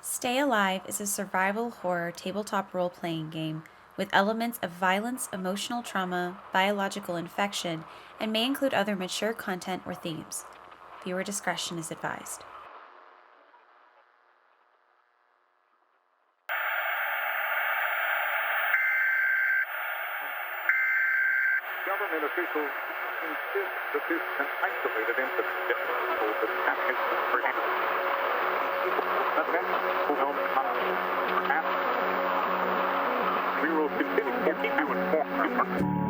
Stay Alive is a survival horror tabletop role playing game with elements of violence, emotional trauma, biological infection, and may include other mature content or themes. Viewer discretion is advised. Government officials insist that this is an isolated incident. We will continue to keep you informed.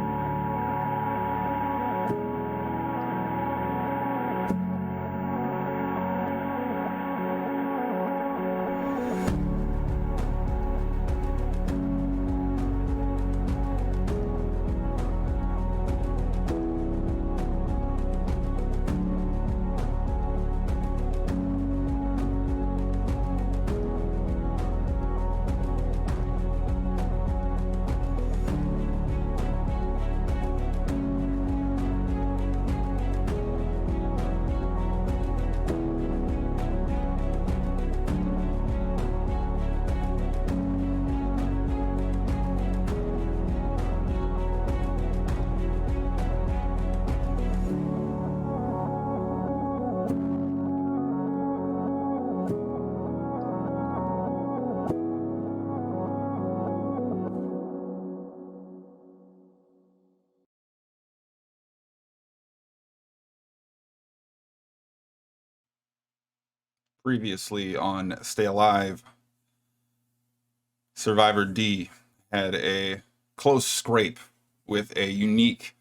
Previously on Stay Alive, Survivor D had a close scrape with a unique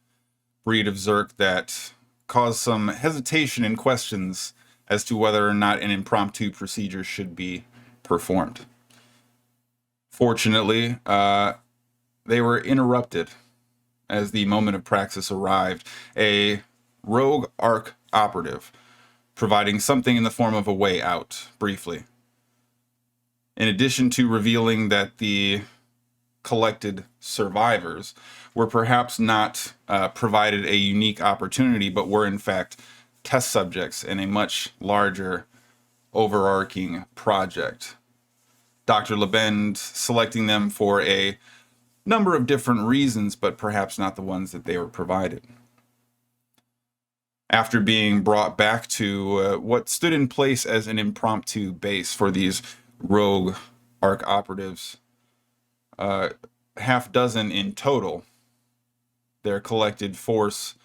breed of Zerk that caused some hesitation and questions as to whether or not an impromptu procedure should be performed. Fortunately, they were interrupted as the moment of praxis arrived. A rogue ARC operative providing something in the form of a way out, briefly. In addition to revealing that the collected survivors were perhaps not provided a unique opportunity, but were in fact test subjects in a much larger, overarching project. Dr. Lebend selecting them for a number of different reasons, but perhaps not the ones that they were provided. After being brought back to what stood in place as an impromptu base for these rogue ARC operatives, half dozen in total, their collected force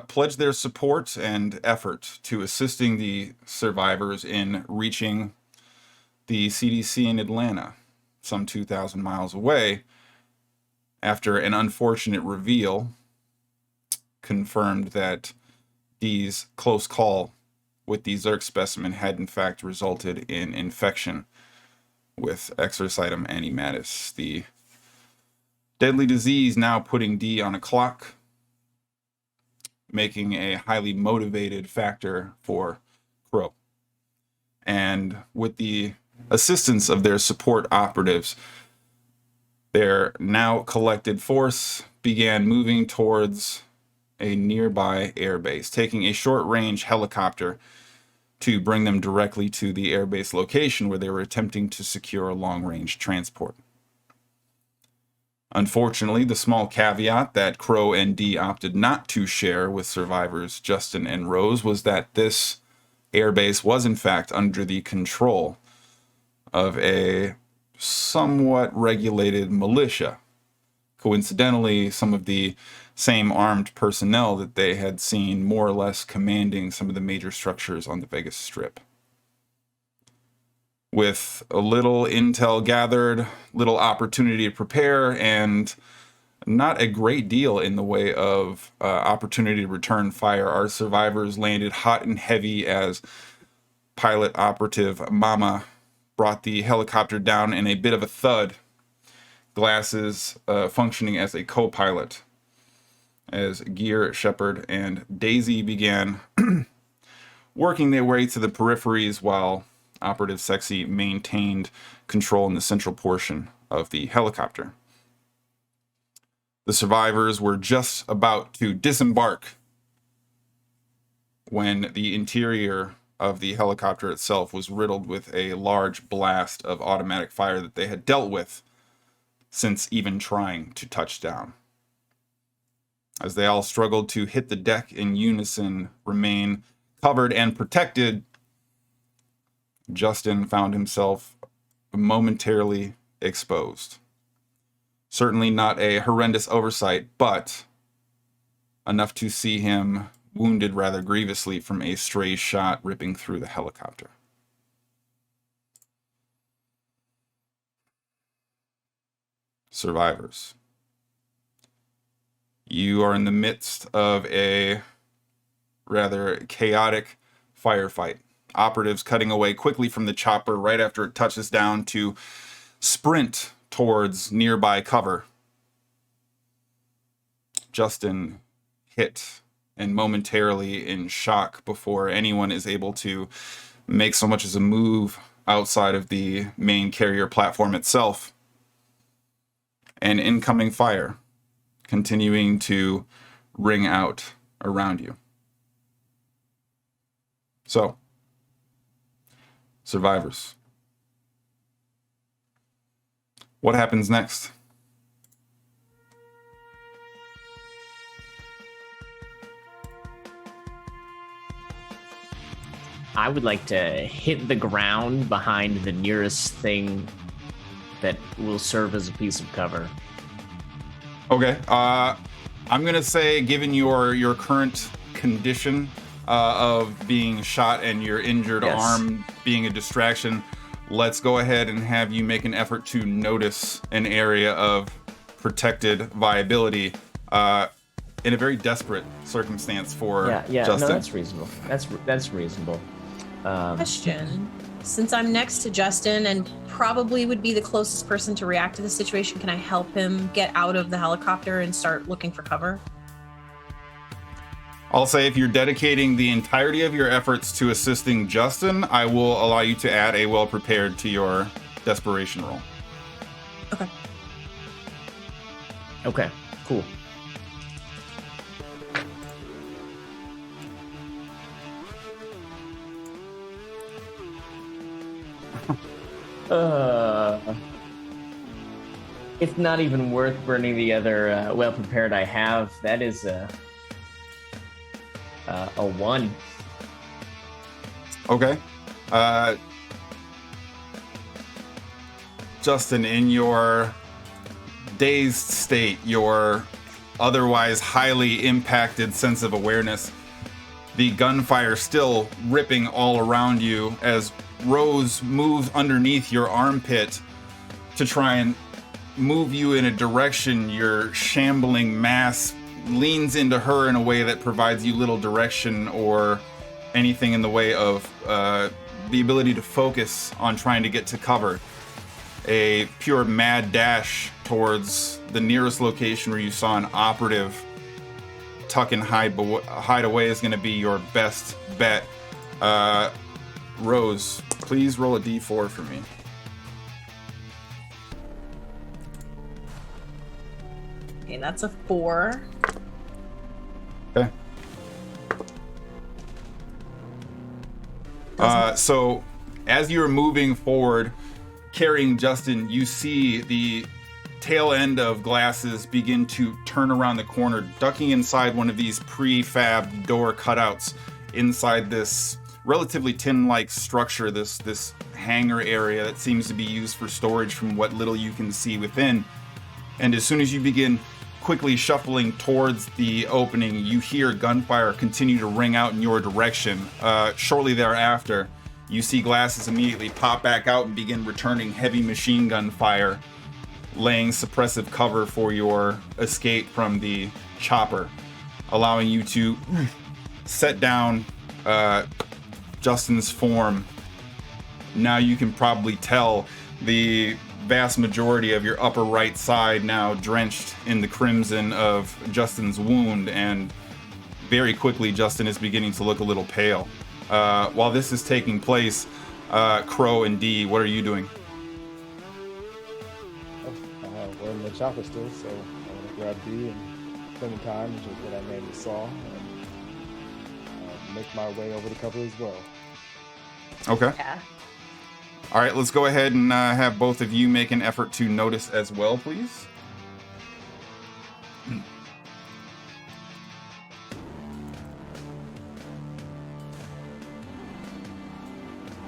pledged their support and effort to assisting the survivors in reaching the CDC in Atlanta, some 2,000 miles away, after an unfortunate reveal confirmed that D's close call with the Zerk specimen had in fact resulted in infection with Exorcitum animatus, the deadly disease now putting D on a clock, making a highly motivated factor for Crow. And with the assistance of their support operatives, their now collected force began moving towards a nearby airbase, taking a short-range helicopter to bring them directly to the airbase location where they were attempting to secure a long-range transport. Unfortunately, the small caveat that Crow and D opted not to share with survivors Justin and Rose was that this airbase was in fact under the control of a somewhat regulated militia. Coincidentally, some of the same armed personnel that they had seen more or less commanding some of the major structures on the Vegas Strip. With a little intel gathered, little opportunity to prepare, and not a great deal in the way of opportunity to return fire, our survivors landed hot and heavy as pilot operative Mama brought the helicopter down in a bit of a thud, Glasses functioning as a co-pilot, as Gear, Shepard, and Daisy began working their way to the peripheries while Operative Sexy maintained control in the central portion of the helicopter. The survivors were just about to disembark when the interior of the helicopter itself was riddled with a large blast of automatic fire that they had dealt with since even trying to touch down. As they all struggled to hit the deck in unison, remain covered and protected, Justin found himself momentarily exposed. Certainly not a horrendous oversight, but enough to see him wounded rather grievously from a stray shot ripping through the helicopter. Survivors. You are in the midst of a rather chaotic firefight. Operatives cutting away quickly from the chopper right after it touches down to sprint towards nearby cover. Justin hit and momentarily in shock before anyone is able to make so much as a move outside of the main carrier platform itself. And incoming fire continuing to ring out around you. So, survivors. What happens next? I would like to hit the ground behind the nearest thing that will serve as a piece of cover. Okay. I'm going to say, given your current condition of being shot and your injured arm being a distraction, let's go ahead and have you make an effort to notice an area of protected viability in a very desperate circumstance for Justin. No, that's reasonable. That's reasonable. Question. Since I'm next to Justin and probably would be the closest person to react to the situation, can I help him get out of the helicopter and start looking for cover? I'll say if you're dedicating the entirety of your efforts to assisting Justin, I will allow you to add a well-prepared to your desperation roll. Okay. Okay, cool. It's not even worth burning the other well-prepared I have. That is a 1. Okay. Justin, in your dazed state, your otherwise highly impacted sense of awareness, the gunfire still ripping all around you as Rose moves underneath your armpit to try and move you in a direction. Your shambling mass leans into her in a way that provides you little direction or anything in the way of the ability to focus on trying to get to cover. A pure mad dash towards the nearest location where you saw an operative tuck and hide away is going to be your best bet. Rose, please roll a d4 for me. Okay, that's a 4. Okay. So as you're moving forward, carrying Justin, you see the tail end of glasses begin to turn around the corner, ducking inside one of these prefab door cutouts inside this relatively tin-like structure, this hangar area that seems to be used for storage from what little you can see within. And as soon as you begin quickly shuffling towards the opening, you hear gunfire continue to ring out in your direction. Shortly thereafter, you see glasses immediately pop back out and begin returning heavy machine gun fire, laying suppressive cover for your escape from the chopper, allowing you to set down Justin's form. Now you can probably tell the vast majority of your upper right side now drenched in the crimson of Justin's wound, and very quickly Justin is beginning to look a little pale. While this is taking place, Crow and D, what are you doing? We're in the chopper still, so I'm gonna grab D and spend the time, which is what I mainly saw, and make my way over the cover as well. Okay. Yeah. All right, let's go ahead and have both of you make an effort to notice as well, please.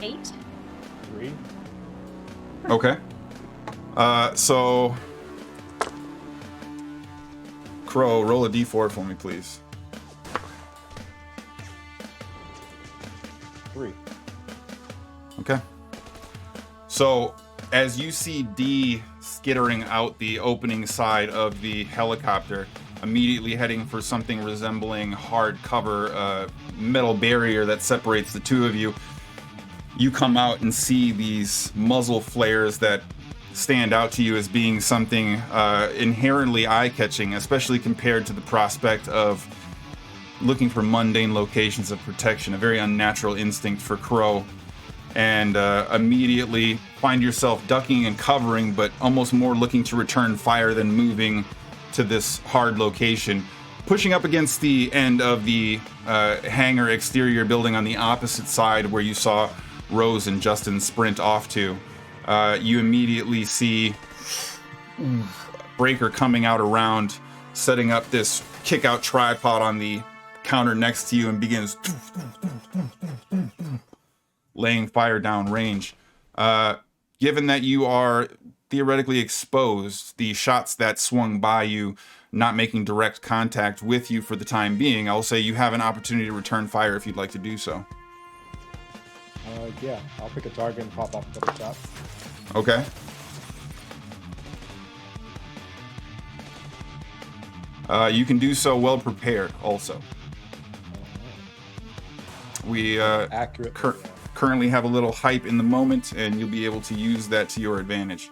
Eight. 3. Okay. So, Crow, roll a d4 for me, please. 3. Okay. So, as you see D skittering out the opening side of the helicopter, immediately heading for something resembling hard cover, metal barrier that separates the two of you, you come out and see these muzzle flares that stand out to you as being something inherently eye-catching, especially compared to the prospect of looking for mundane locations of protection, a very unnatural instinct for Crow. And immediately find yourself ducking and covering, but almost more looking to return fire than moving to this hard location. Pushing up against the end of the hangar exterior building on the opposite side where you saw Rose and Justin sprint off to, you immediately see Breaker coming out around, setting up this kick-out tripod on the counter next to you and begins laying fire down range. Given that you are theoretically exposed, the shots that swung by you not making direct contact with you for the time being, I'll say you have an opportunity to return fire if you'd like to do so. Yeah, I'll pick a target and pop off a couple shots. Okay. You can do so well prepared also. We Accurate. currently have a little hype in the moment, and you'll be able to use that to your advantage.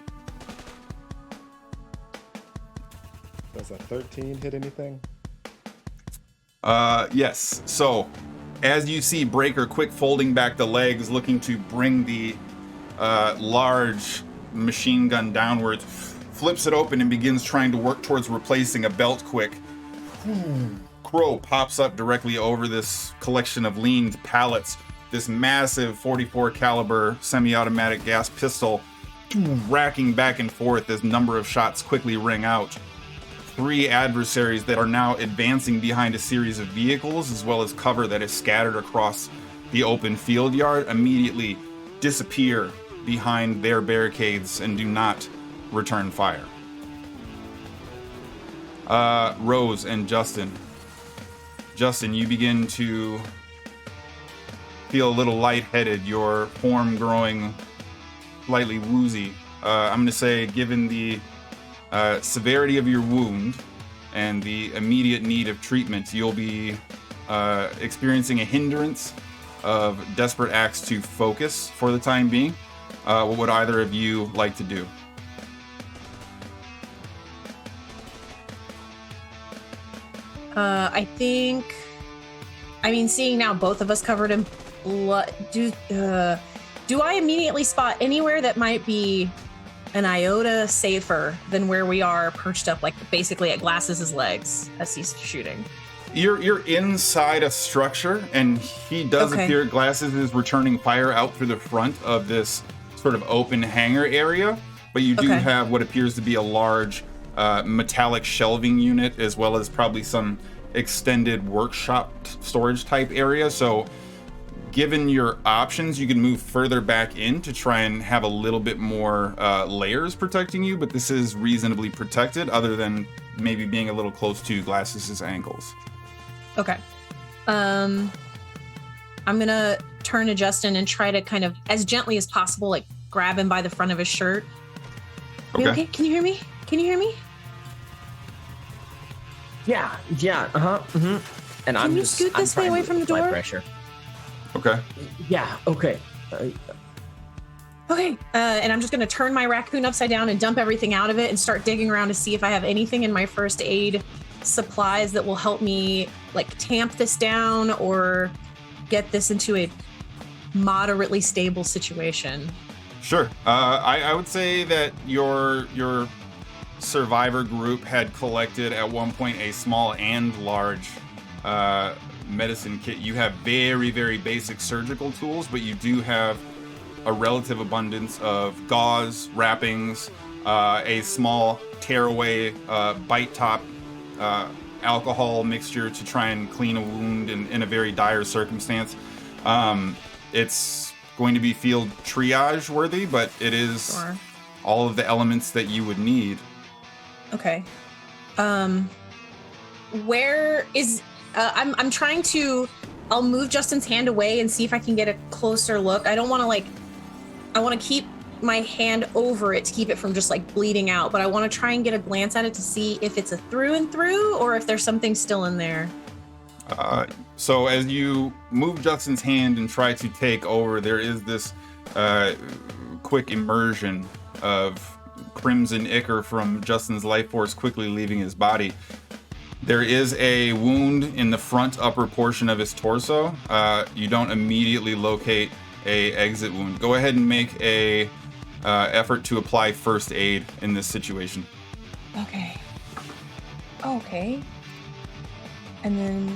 Does a 13 hit anything? Yes. So, as you see Breaker quick folding back the legs, looking to bring the large machine gun downwards, flips it open and begins trying to work towards replacing a belt quick. Crow pops up directly over this collection of leaned pallets. This massive 44 caliber semi-automatic gas pistol racking back and forth as number of shots quickly ring out. 3 adversaries that are now advancing behind a series of vehicles, as well as cover that is scattered across the open field yard, immediately disappear behind their barricades and do not return fire. Rose and Justin. Justin, you begin to feel a little lightheaded, your form growing slightly woozy. I'm going to say, given the severity of your wound and the immediate need of treatment, you'll be experiencing a hindrance of desperate acts to focus for the time being. What would either of you like to do? I think, seeing now both of us covered in blood, do I immediately spot anywhere that might be an iota safer than where we are perched up, like basically at Glass's legs as he's shooting? You're inside a structure, and he does appear, Glasses is returning fire out through the front of this sort of open hangar area, but you do have what appears to be a large metallic shelving unit, as well as probably some extended workshop storage type area. So given your options, you can move further back in to try and have a little bit more layers protecting you, but this is reasonably protected, other than maybe being a little close to Glasses' ankles. Okay. I'm gonna turn to Justin and try to kind of, as gently as possible, like grab him by the front of his shirt. Okay. Can you hear me? Can you hear me? Yeah. And Can you scoot this way away from the door? Pressure. Okay. Yeah. Okay. Okay. And I'm just gonna turn my raccoon upside down and dump everything out of it and start digging around to see if I have anything in my first aid supplies that will help me like tamp this down or get this into a moderately stable situation. Sure. I would say that your survivor group had collected at one point a small and large medicine kit. You have very, very basic surgical tools, but you do have a relative abundance of gauze, wrappings, a small tearaway bite top alcohol mixture to try and clean a wound in a very dire circumstance. It's going to be field triage worthy, but it is Sure. all of the elements that you would need. Okay. Where is I'm trying to I'll move Justin's hand away and see if I can get a closer look. I don't want to I want to keep my hand over it to keep it from just bleeding out, but I want to try and get a glance at it to see if it's a through and through or if there's something still in there. So as you move Justin's hand and try to take over, there is this quick immersion of crimson ichor from Justin's life force quickly leaving his body. There is a wound in the front upper portion of his torso. You don't immediately locate a exit wound. Go ahead and make a effort to apply first aid in this situation. Okay. And then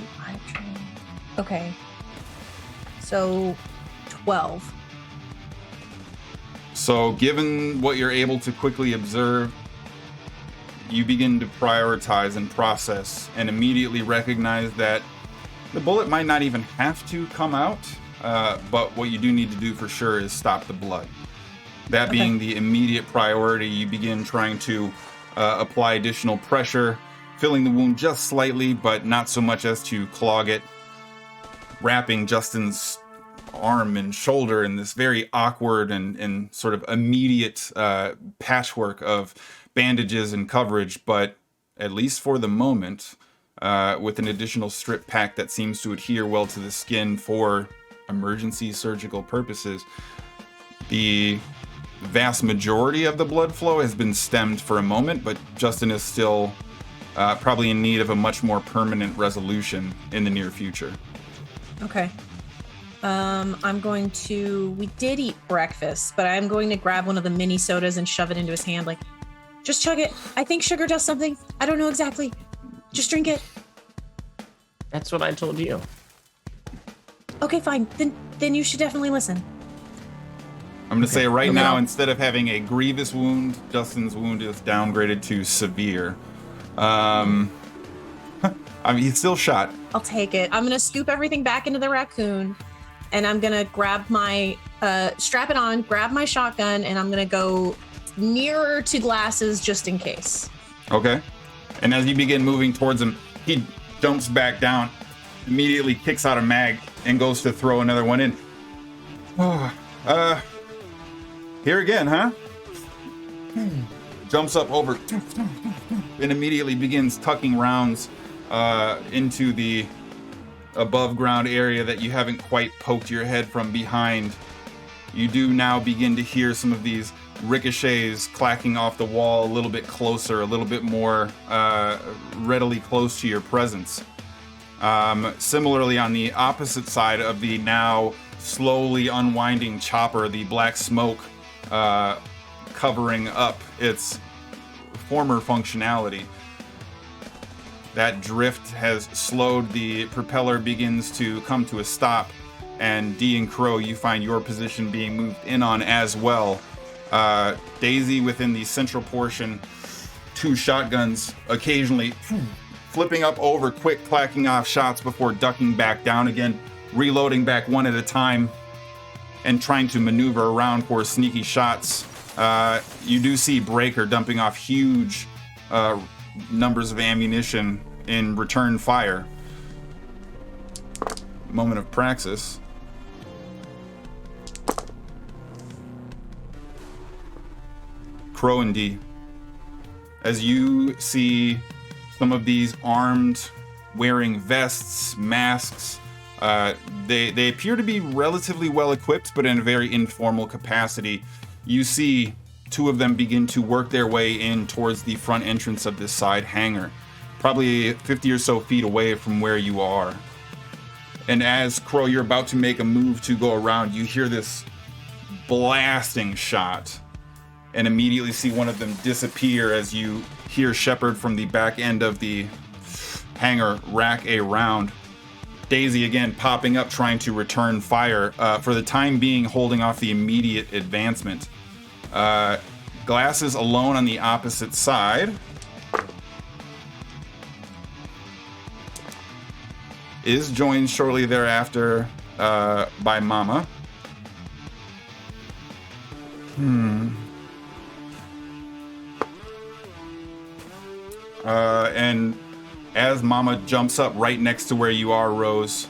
okay. So 12. So given what you're able to quickly observe, you begin to prioritize and process and immediately recognize that the bullet might not even have to come out, but what you do need to do for sure is stop the blood. That being the immediate priority, you begin trying to apply additional pressure, filling the wound just slightly, but not so much as to clog it, wrapping Justin's arm and shoulder in this very awkward and sort of immediate patchwork of bandages and coverage, but at least for the moment, with an additional strip pack that seems to adhere well to the skin for emergency surgical purposes. The vast majority of the blood flow has been stemmed for a moment, but Justin is still probably in need of a much more permanent resolution in the near future. Okay. We did eat breakfast, but I'm going to grab one of the mini sodas and shove it into his hand just chug it. I think sugar does something. I don't know exactly. Just drink it. That's what I told you. Okay, fine. Then you should definitely listen. I'm going to say right now, instead of having a grievous wound, Justin's wound is downgraded to severe. He's still shot. I'll take it. I'm going to scoop everything back into the raccoon, and I'm going to grab my, strap it on, grab my shotgun, and I'm going to go nearer to glasses just in case. Okay. And as you begin moving towards him, he jumps back down, immediately kicks out a mag, and goes to throw another one in. Here again, huh? Jumps up over and immediately begins tucking rounds into the above ground area that you haven't quite poked your head from behind. You do now begin to hear some of these ricochets clacking off the wall a little bit closer, a little bit more readily close to your presence. Similarly, on the opposite side of the now slowly unwinding chopper, the black smoke covering up its former functionality. That drift has slowed, the propeller begins to come to a stop, and D and Crow, you find your position being moved in on as well. Daisy within the central portion, two shotguns occasionally flipping up over, quick clacking off shots before ducking back down again, reloading back one at a time, and trying to maneuver around for sneaky shots. You do see Breaker dumping off huge numbers of ammunition in return fire. Moment of praxis. Crow and D. As you see some of these armed, wearing vests, masks, they appear to be relatively well equipped, but in a very informal capacity. You see two of them begin to work their way in towards the front entrance of this side hangar, probably 50 or so feet away from where you are. And as Crow, you're about to make a move to go around, you hear this blasting shot and immediately see one of them disappear as you hear Shepard from the back end of the hangar rack a round. Daisy again popping up, trying to return fire. For the time being, holding off the immediate advancement. Glasses alone on the opposite side. Is joined shortly thereafter by Mama. And as Mama jumps up right next to where you are, Rose,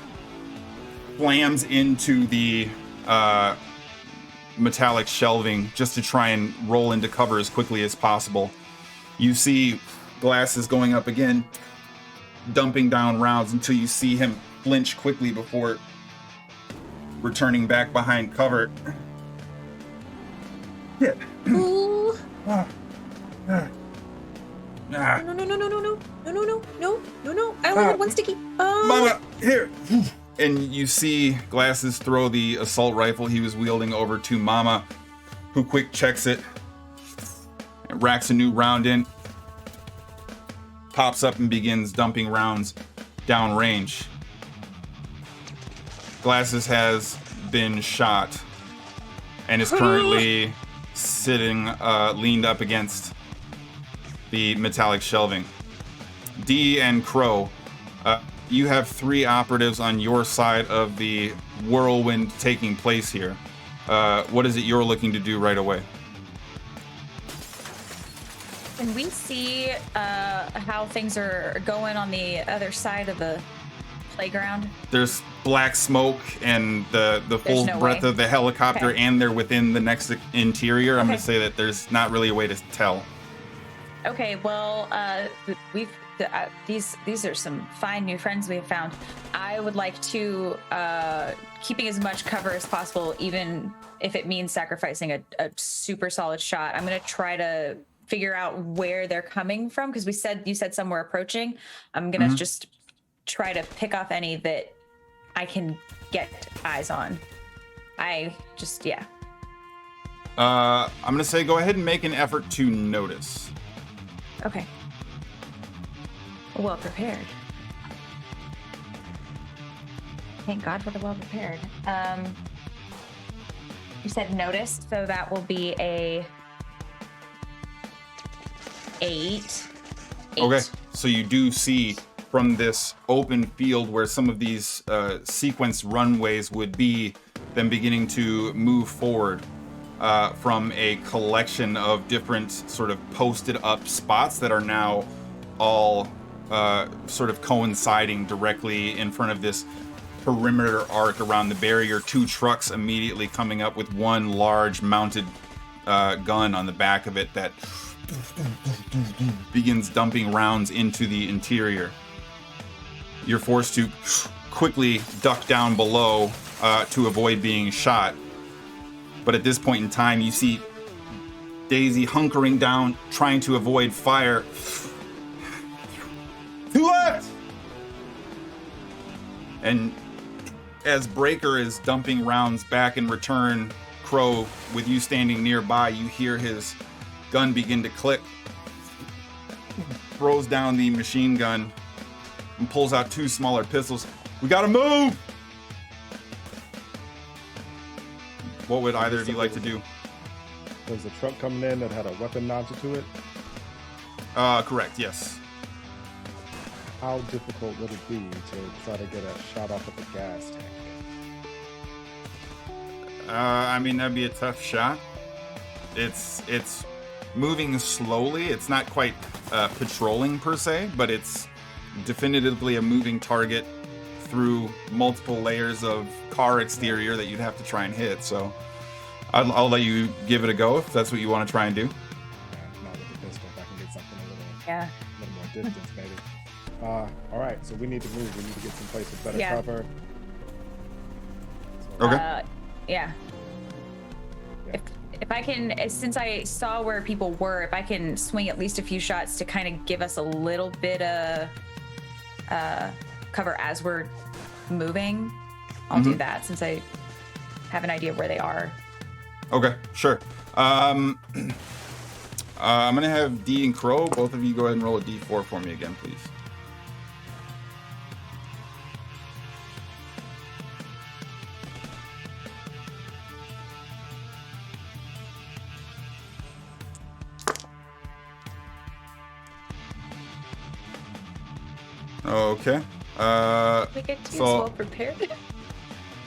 slams into the metallic shelving just to try and roll into cover as quickly as possible. You see Glasses going up again, dumping down rounds until you see him flinch quickly before returning back behind cover. Yeah. Ooh. Ah. No, no, no, no, no, no, no, no, no, no, no, no, no. I only had one sticky. Mama, here. And you see Glasses throw the assault rifle he was wielding over to Mama, who quick checks it, and racks a new round in, pops up and begins dumping rounds downrange. Glasses has been shot and is currently sitting leaned up against the metallic shelving. D and Crow, you have 3 operatives on your side of the whirlwind taking place here. What is it you're looking to do right away? Can we see how things are going on the other side of the playground? There's black smoke and the full no breadth way. of the helicopter, Okay. and they're within the next interior. I'm Okay. going to say that there's not really a way to tell. Okay, well, these are some fine new friends we have found. I would like to keeping as much cover as possible, even if it means sacrificing a super solid shot. I'm gonna try to figure out where they're coming from, because you said some were approaching. I'm gonna just try to pick off any that I can get eyes on. I'm I'm going to say go ahead and make an effort to notice. Okay. Well prepared. Thank God for the well prepared. You said noticed, so that will be a 8. Okay, so you do see from this open field where some of these sequence runways would be, them beginning to move forward from a collection of different sort of posted up spots that are now all sort of coinciding directly in front of this perimeter arc around the barrier. 2 trucks immediately coming up with one large mounted gun on the back of it that begins dumping rounds into the interior. You're forced to quickly duck down below to avoid being shot. But at this point in time, you see Daisy hunkering down, trying to avoid fire. To left! And as Breaker is dumping rounds back in return, Crow, with you standing nearby, you hear his gun begin to click. Throws down the machine gun and pulls out 2 smaller pistols. We gotta move! What would either of you like to do? There's a truck coming in that had a weapon mounted to it. Correct, yes. How difficult would it be to try to get a shot off at the gas tank? I mean, that'd be a tough shot. It's moving slowly. It's not quite patrolling per se, but it's definitively a moving target through multiple layers of car exterior that you'd have to try and hit. So I'll let you give it a go if that's what you want to try and do. Yeah, not with the pistol. If I can get something Yeah. a little more distance, maybe. All right, so we need to move. We need to get someplace with better Yeah. cover. Okay. Yeah. If I can, since I saw where people were, if I can swing at least a few shots to kind of give us a little bit of cover as we're moving, I'll do that, since I have an idea of where they are. Okay, sure. I'm gonna have D and Crow, both of you go ahead and roll a D4 for me again, please. Okay. We get to So- well prepared.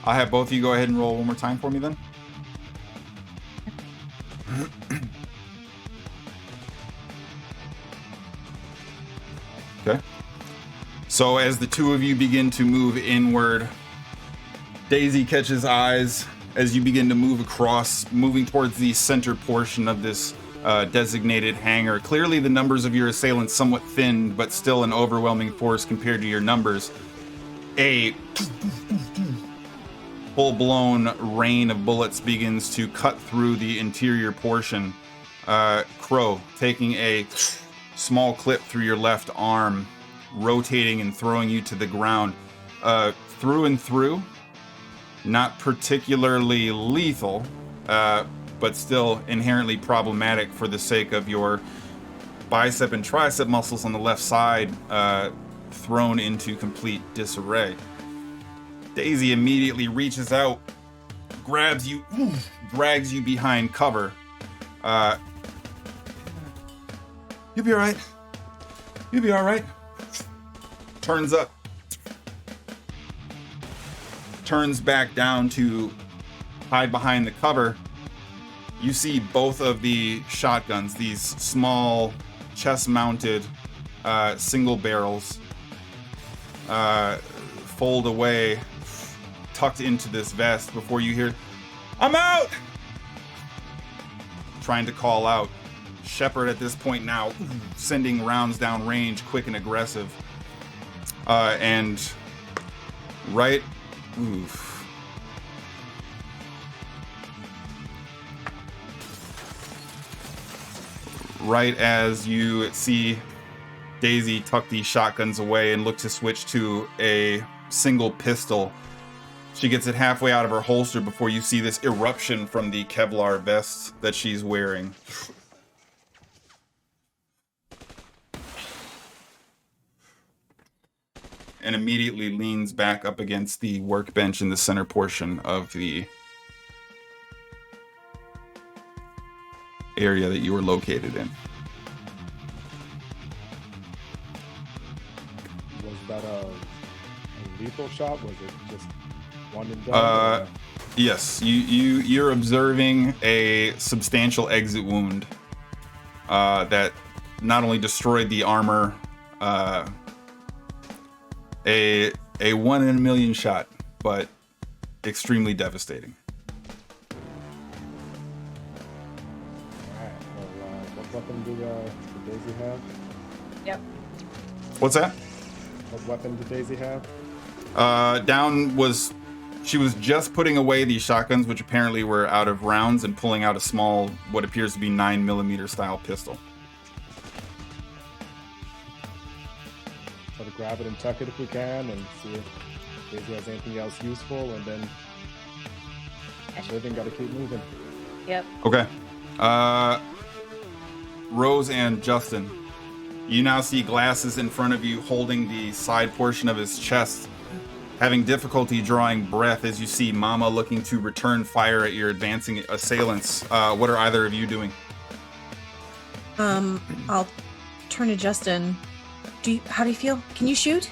I'll have both of you go ahead and roll one more time for me then. Okay. So as the two of you begin to move inward, Daisy catches eyes as you begin to move across, moving towards the center portion of this designated hangar. Clearly the numbers of your assailants somewhat thinned, but still an overwhelming force compared to your numbers. A full-blown rain of bullets begins to cut through the interior portion. Crow taking a small clip through your left arm, rotating and throwing you to the ground. Through and through, not particularly lethal, but still inherently problematic for the sake of your bicep and tricep muscles on the left side thrown into complete disarray. Daisy immediately reaches out, grabs you, drags you behind cover. You'll be all right. You'll be all right. Turns up. Turns back down to hide behind the cover. You see both of the shotguns, these small chest-mounted single barrels, fold away, tucked into this vest before you hear, "I'm out!" Trying to call out. Shepard at this point now sending rounds down range, quick and aggressive. And right, oof. Right as you see Daisy tuck these shotguns away and look to switch to a single pistol, she gets it halfway out of her holster before you see this eruption from the Kevlar vest that she's wearing. And immediately leans back up against the workbench in the center portion of the area that you were located in. Was that a lethal shot? Was it just one and done? Yes, you're observing a substantial exit wound that not only destroyed the armor, a 1 in a million shot, but extremely devastating. Alright, well, what weapon did Daisy have? Yep. What's that? What weapon did Daisy have? She was just putting away these shotguns, which apparently were out of rounds, and pulling out a small, what appears to be 9mm style pistol. Try to grab it and tuck it if we can, and see if Daisy has anything else useful, and then living, gotta keep moving. Yep. Okay. Rose and Justin, you now see Glasses in front of you holding the side portion of his chest, having difficulty drawing breath as you see Mama looking to return fire at your advancing assailants. What are either of you doing? I'll turn to Justin. How do you feel? Can you shoot?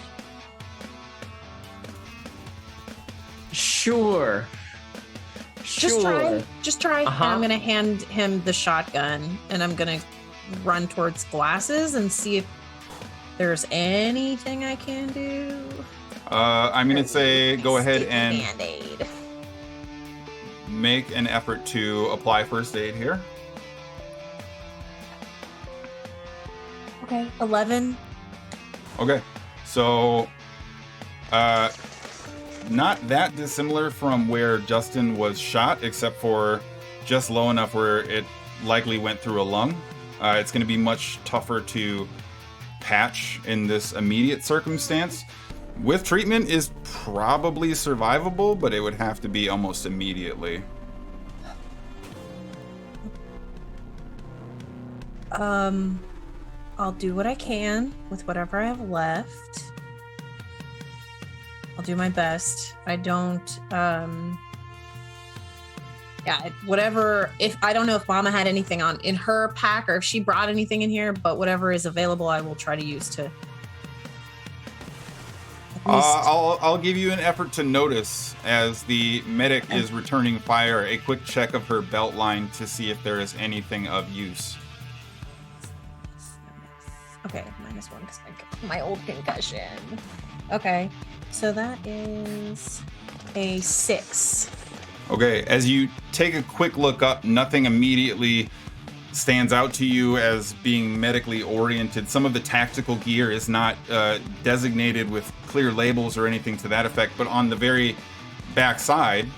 Sure. Just try. Just try. Uh-huh. And I'm gonna hand him the shotgun, and I'm gonna run towards Glasses and see if there's anything I can do. I'm gonna say go ahead and Band-Aid. make an effort to apply first aid here. Okay. 11. Okay, so not that dissimilar from where Justin was shot, except for just low enough where it likely went through a lung. It's going to be much tougher to patch in this immediate circumstance. With treatment is probably survivable, but it would have to be almost immediately. I'll do what I can with whatever I have left. I'll do my best. I don't, whatever, if I don't know if Mama had anything in her pack or if she brought anything in here, but whatever is available, I will try to use to I'll give you an effort to notice as the medic is returning fire, a quick check of her belt line to see if there is anything of use. Okay, -1 because my old concussion. Okay, so that is a 6. Okay, as you take a quick look up, nothing immediately stands out to you as being medically oriented. Some of the tactical gear is not designated with clear labels or anything to that effect, but on the very back side,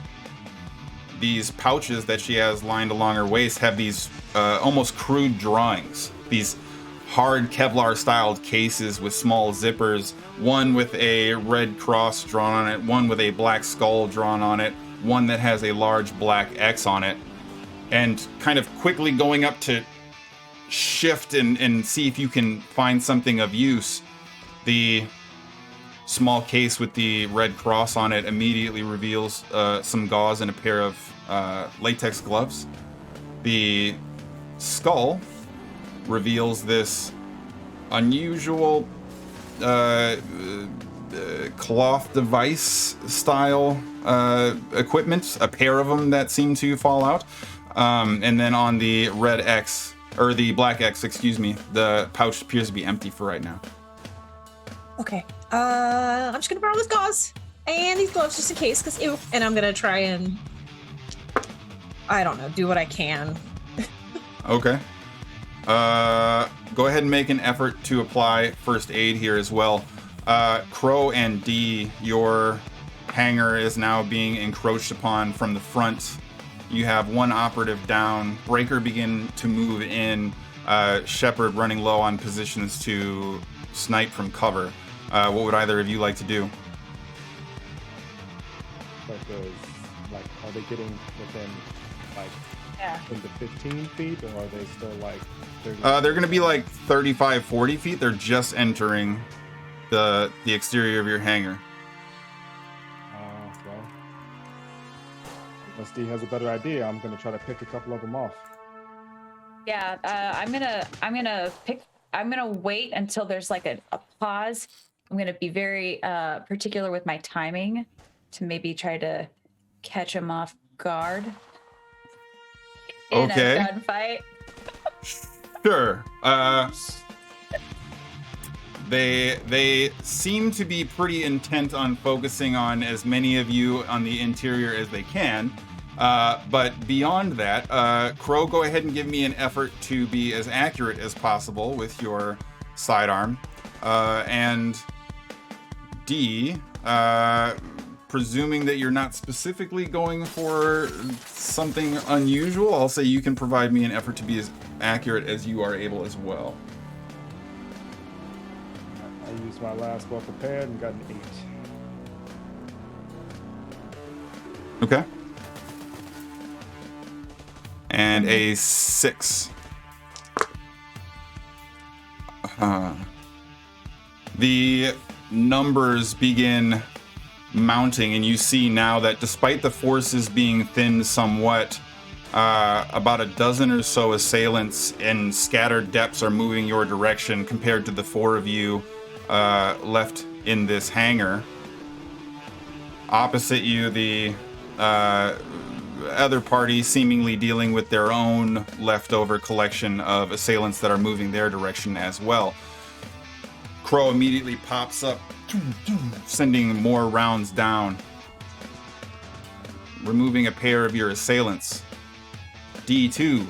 these pouches that she has lined along her waist have these almost crude drawings. These hard Kevlar styled cases with small zippers, one with a red cross drawn on it, one with a black skull drawn on it, one that has a large black X on it. And kind of quickly going up to shift and see if you can find something of use, the small case with the red cross on it immediately reveals some gauze and a pair of latex gloves. The skull reveals this unusual cloth device style equipment, a pair of them that seem to fall out. And then on the red X, or the black X, excuse me, the pouch appears to be empty for right now. Okay, I'm just gonna borrow this gauze and these gloves just in case, because ew. And I'm gonna try and, I don't know, do what I can. Okay. Go ahead and make an effort to apply first aid here as well. Crow and D, your hangar is now being encroached upon from the front. You have one operative down. Breaker begin to move in. Shepard running low on positions to snipe from cover. What would either of you like to do? Are they getting within into 15 feet, or are they still like 30? They're going to be like 35, 40 feet. They're just entering the exterior of your hangar. Well, unless D has a better idea, I'm going to try to pick a couple of them off. Yeah, I'm gonna wait until there's like a pause. I'm gonna be very particular with my timing to maybe try to catch him off guard in a gunfight. Sure. They seem to be pretty intent on focusing on as many of you on the interior as they can. But beyond that, Crow, go ahead and give me an effort to be as accurate as possible with your sidearm. And D, presuming that you're not specifically going for something unusual, I'll say you can provide me an effort to be as accurate as you are able as well. I used my last well prepared and got an 8. Okay. And a 6. The numbers begin mounting, and you see now that despite the forces being thinned somewhat, about a dozen or so assailants in scattered depths are moving your direction compared to the 4 of you left in this hangar. Opposite you, the other party seemingly dealing with their own leftover collection of assailants that are moving their direction as well. Crow immediately pops up, sending more rounds down, removing a pair of your assailants. D2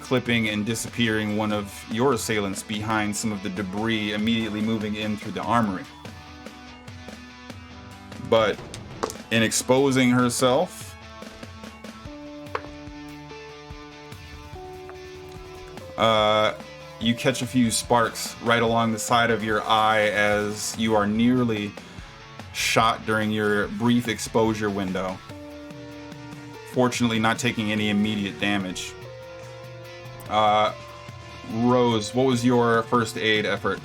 clipping and disappearing one of your assailants behind some of the debris, immediately moving in through the armory. But in exposing herself, you catch a few sparks right along the side of your eye as you are nearly shot during your brief exposure window. Fortunately, not taking any immediate damage. Rose, what was your first aid effort?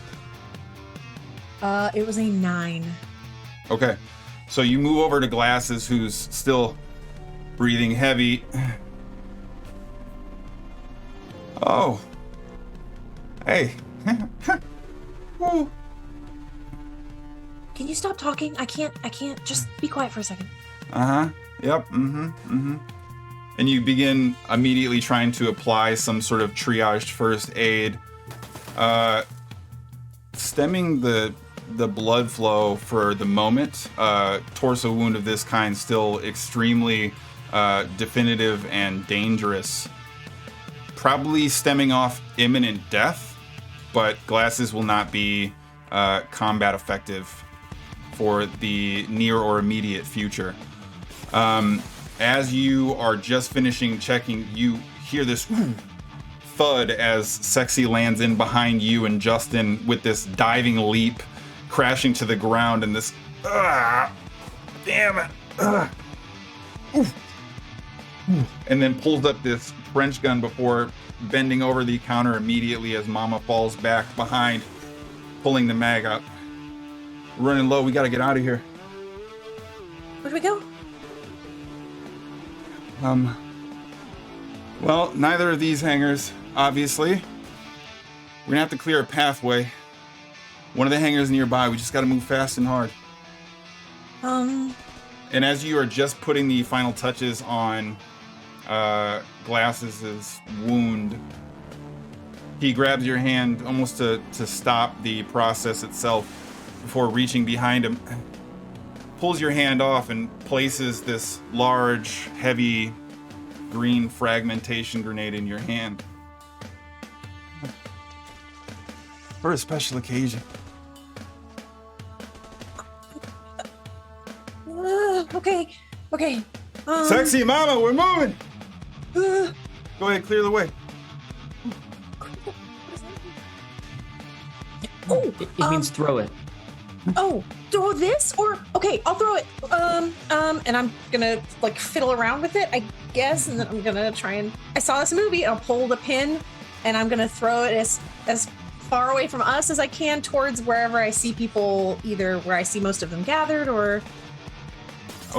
It was a 9. Okay, so you move over to Glasses, who's still breathing heavy. Oh. Hey. Woo. Can you stop talking? I can't. Just be quiet for a second. Yep. And you begin immediately trying to apply some sort of triaged first aid, stemming the blood flow for the moment. Torso wound of this kind still extremely definitive and dangerous. Probably stemming off imminent death, but glasses will not be combat effective for the near or immediate future. As you are just finishing checking, you hear this thud as Sexy lands in behind you and Justin with this diving leap, crashing to the ground, and this damn it, and then pulls up this French gun before bending over the counter immediately as Mama falls back behind, pulling the mag up. Running low, we gotta get out of here. Where do we go? Well, neither of these hangars, obviously. We're gonna have to clear a pathway. One of the hangars nearby, we just gotta move fast and hard. And as you are just putting the final touches on Glasses' wound, he grabs your hand almost to stop the process itself before reaching behind him, pulls your hand off and places this large, heavy, green fragmentation grenade in your hand. For a special occasion. Okay. Sexy Mama, we're moving! Go ahead, clear the way. It means throw it. Oh, throw this? Or, okay, I'll throw it. And I'm gonna, like, fiddle around with it, I guess, and then I'm gonna try and... I saw this movie, I'll pull the pin, and I'm gonna throw it as far away from us as I can towards wherever I see people, either where I see most of them gathered, or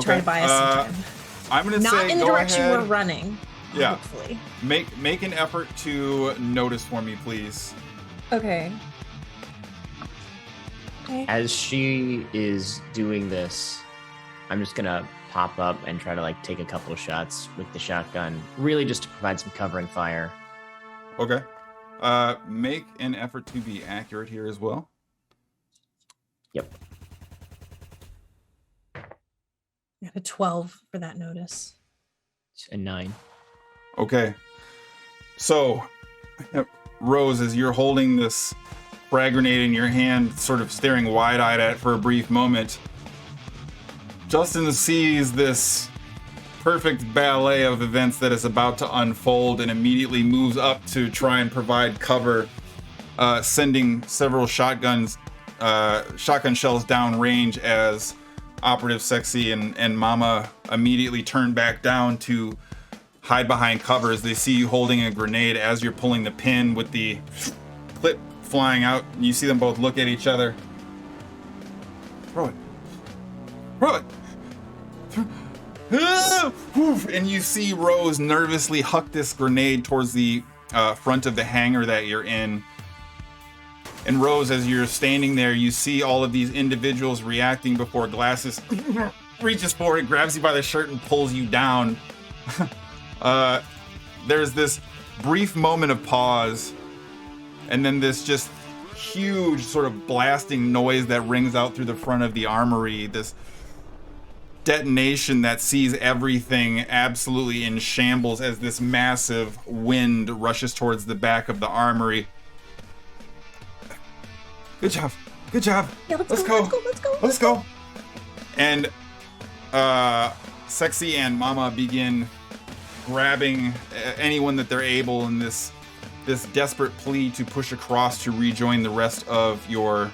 try to buy us some time. I'm gonna Not say in the go direction ahead. we're running, Yeah. hopefully. Make an effort to notice for me, please. Okay. As she is doing this, I'm just gonna pop up and try to like take a couple of shots with the shotgun, really just to provide some covering fire. Okay. Make an effort to be accurate here as well. Yep. I got a 12 for that notice. It's a 9. Okay. So, Rose, as you're holding this frag grenade in your hand, sort of staring wide-eyed at it for a brief moment, Justin sees this perfect ballet of events that is about to unfold and immediately moves up to try and provide cover, sending several shotgun shells downrange as Operative Sexy and Mama immediately turn back down to hide behind cover as they see you holding a grenade as you're pulling the pin with the clip flying out. You see them both look at each other. Throw it. Throw it. And you see Rose nervously huck this grenade towards the front of the hangar that you're in. And Rose, as you're standing there, you see all of these individuals reacting before Glasses reaches forward, grabs you by the shirt, and pulls you down. There's this brief moment of pause, and then this just huge sort of blasting noise that rings out through the front of the armory. This detonation that sees everything absolutely in shambles as this massive wind rushes towards the back of the armory. Good job. Good job. Yeah, let's go. Let's go. And Sexy and Mama begin grabbing anyone that they're able in this desperate plea to push across to rejoin the rest of your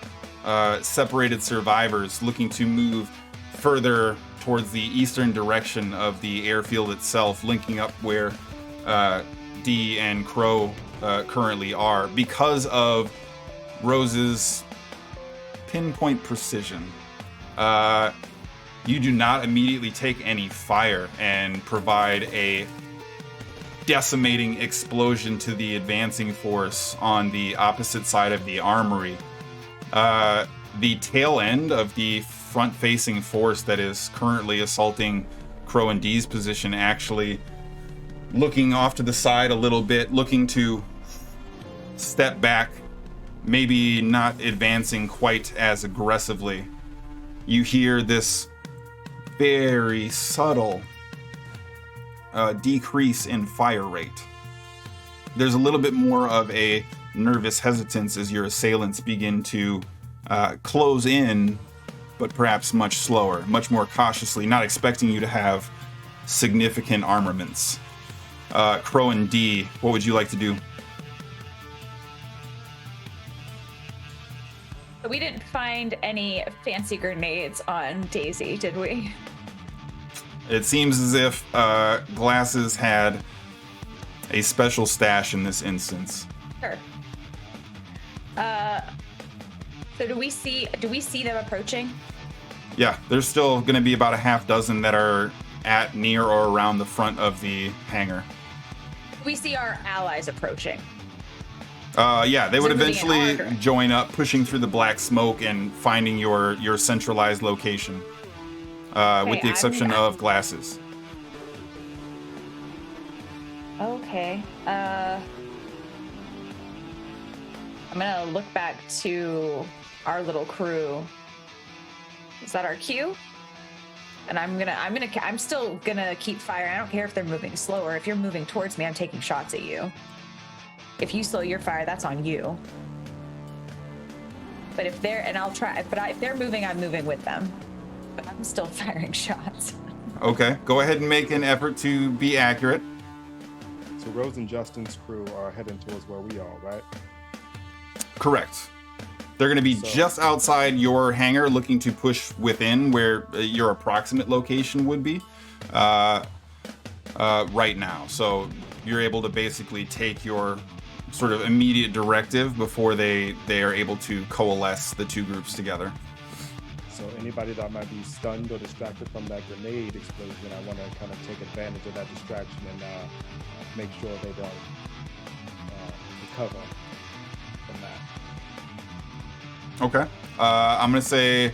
separated survivors, looking to move further towards the eastern direction of the airfield itself, linking up where Dee and Crow currently are. Because of Rose's pinpoint precision, you do not immediately take any fire and provide a decimating explosion to the advancing force on the opposite side of the armory. the tail end of the front-facing force that is currently assaulting Crow and D's position actually looking off to the side a little bit, looking to step back, maybe not advancing quite as aggressively. You hear this very subtle decrease in fire rate. There's a little bit more of a nervous hesitance as your assailants begin to close in, but perhaps much slower, much more cautiously, not expecting you to have significant armaments. Crow and D, what would you like to do? We didn't find any fancy grenades on Daisy, did we? It seems as if Glasses had a special stash in this instance. Sure. So do we see them approaching? Yeah, there's still going to be about a half dozen that are at, near, or around the front of the hangar. We see our allies approaching. Yeah, they would They're moving in eventually order. join up, pushing through the black smoke and finding your centralized location, with the exception of Glasses. Okay. I'm gonna look back to our little crew. Is that our cue? And I'm still gonna keep firing. I don't care if they're moving slower. If you're moving towards me, I'm taking shots at you. If you slow your fire, that's on you. But if they're if they're moving, I'm moving with them. But I'm still firing shots. Okay, go ahead and make an effort to be accurate. So Rose and Justin's crew are heading towards where we are, right? Correct. They're going to be just outside your hangar, looking to push within where your approximate location would be right now. So you're able to basically take your sort of immediate directive before they are able to coalesce the two groups together. So anybody that might be stunned or distracted from that grenade explosion, I want to kind of take advantage of that distraction and make sure they don't recover from that. Okay. I'm going to say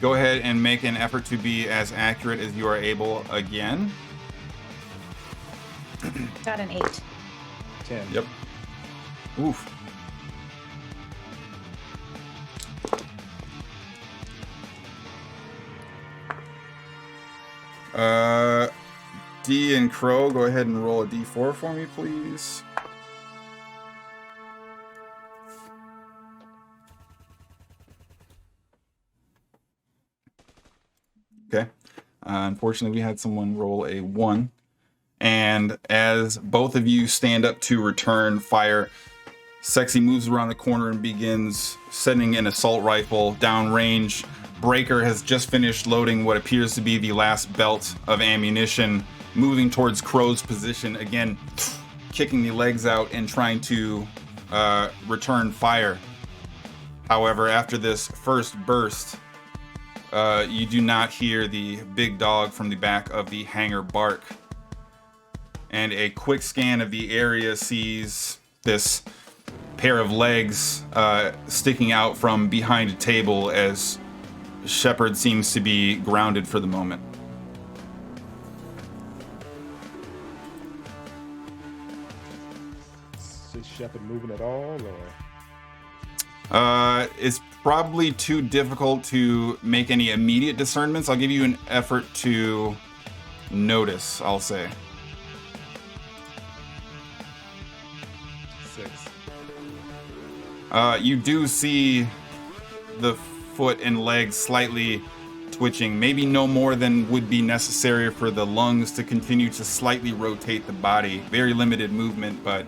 go ahead and make an effort to be as accurate as you are able again. Got an 8. 10. Yep. Oof. D and Crow, go ahead and roll a D4 for me, please. Okay. Unfortunately, we had someone roll a 1. And as both of you stand up to return fire, Sexy moves around the corner and begins setting an assault rifle downrange. Breaker has just finished loading what appears to be the last belt of ammunition, moving towards Crow's position, again, kicking the legs out and trying to return fire. However, after this first burst, you do not hear the big dog from the back of the hangar bark. And a quick scan of the area sees this pair of legs sticking out from behind a table as Shepard seems to be grounded for the moment. Is Shepard moving at all, or? It's probably too difficult to make any immediate discernments. I'll give you an effort to notice, I'll say. 6. You do see the foot and legs slightly twitching, maybe no more than would be necessary for the lungs to continue to slightly rotate the body. Very limited movement, but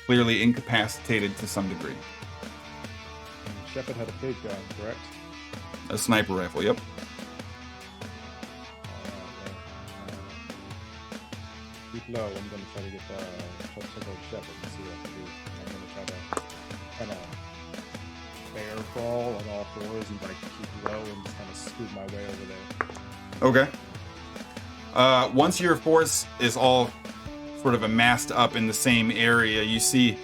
clearly incapacitated to some degree. Shepard had a big gun, correct? A sniper rifle, yep. Keep low. I'm going to try to get check out Shepard and see what I can do. I'm going to try to kind of bear crawl on all fours and like keep low and just kind of scoot my way over there. Okay. Once your force is all sort of amassed up in the same area, you see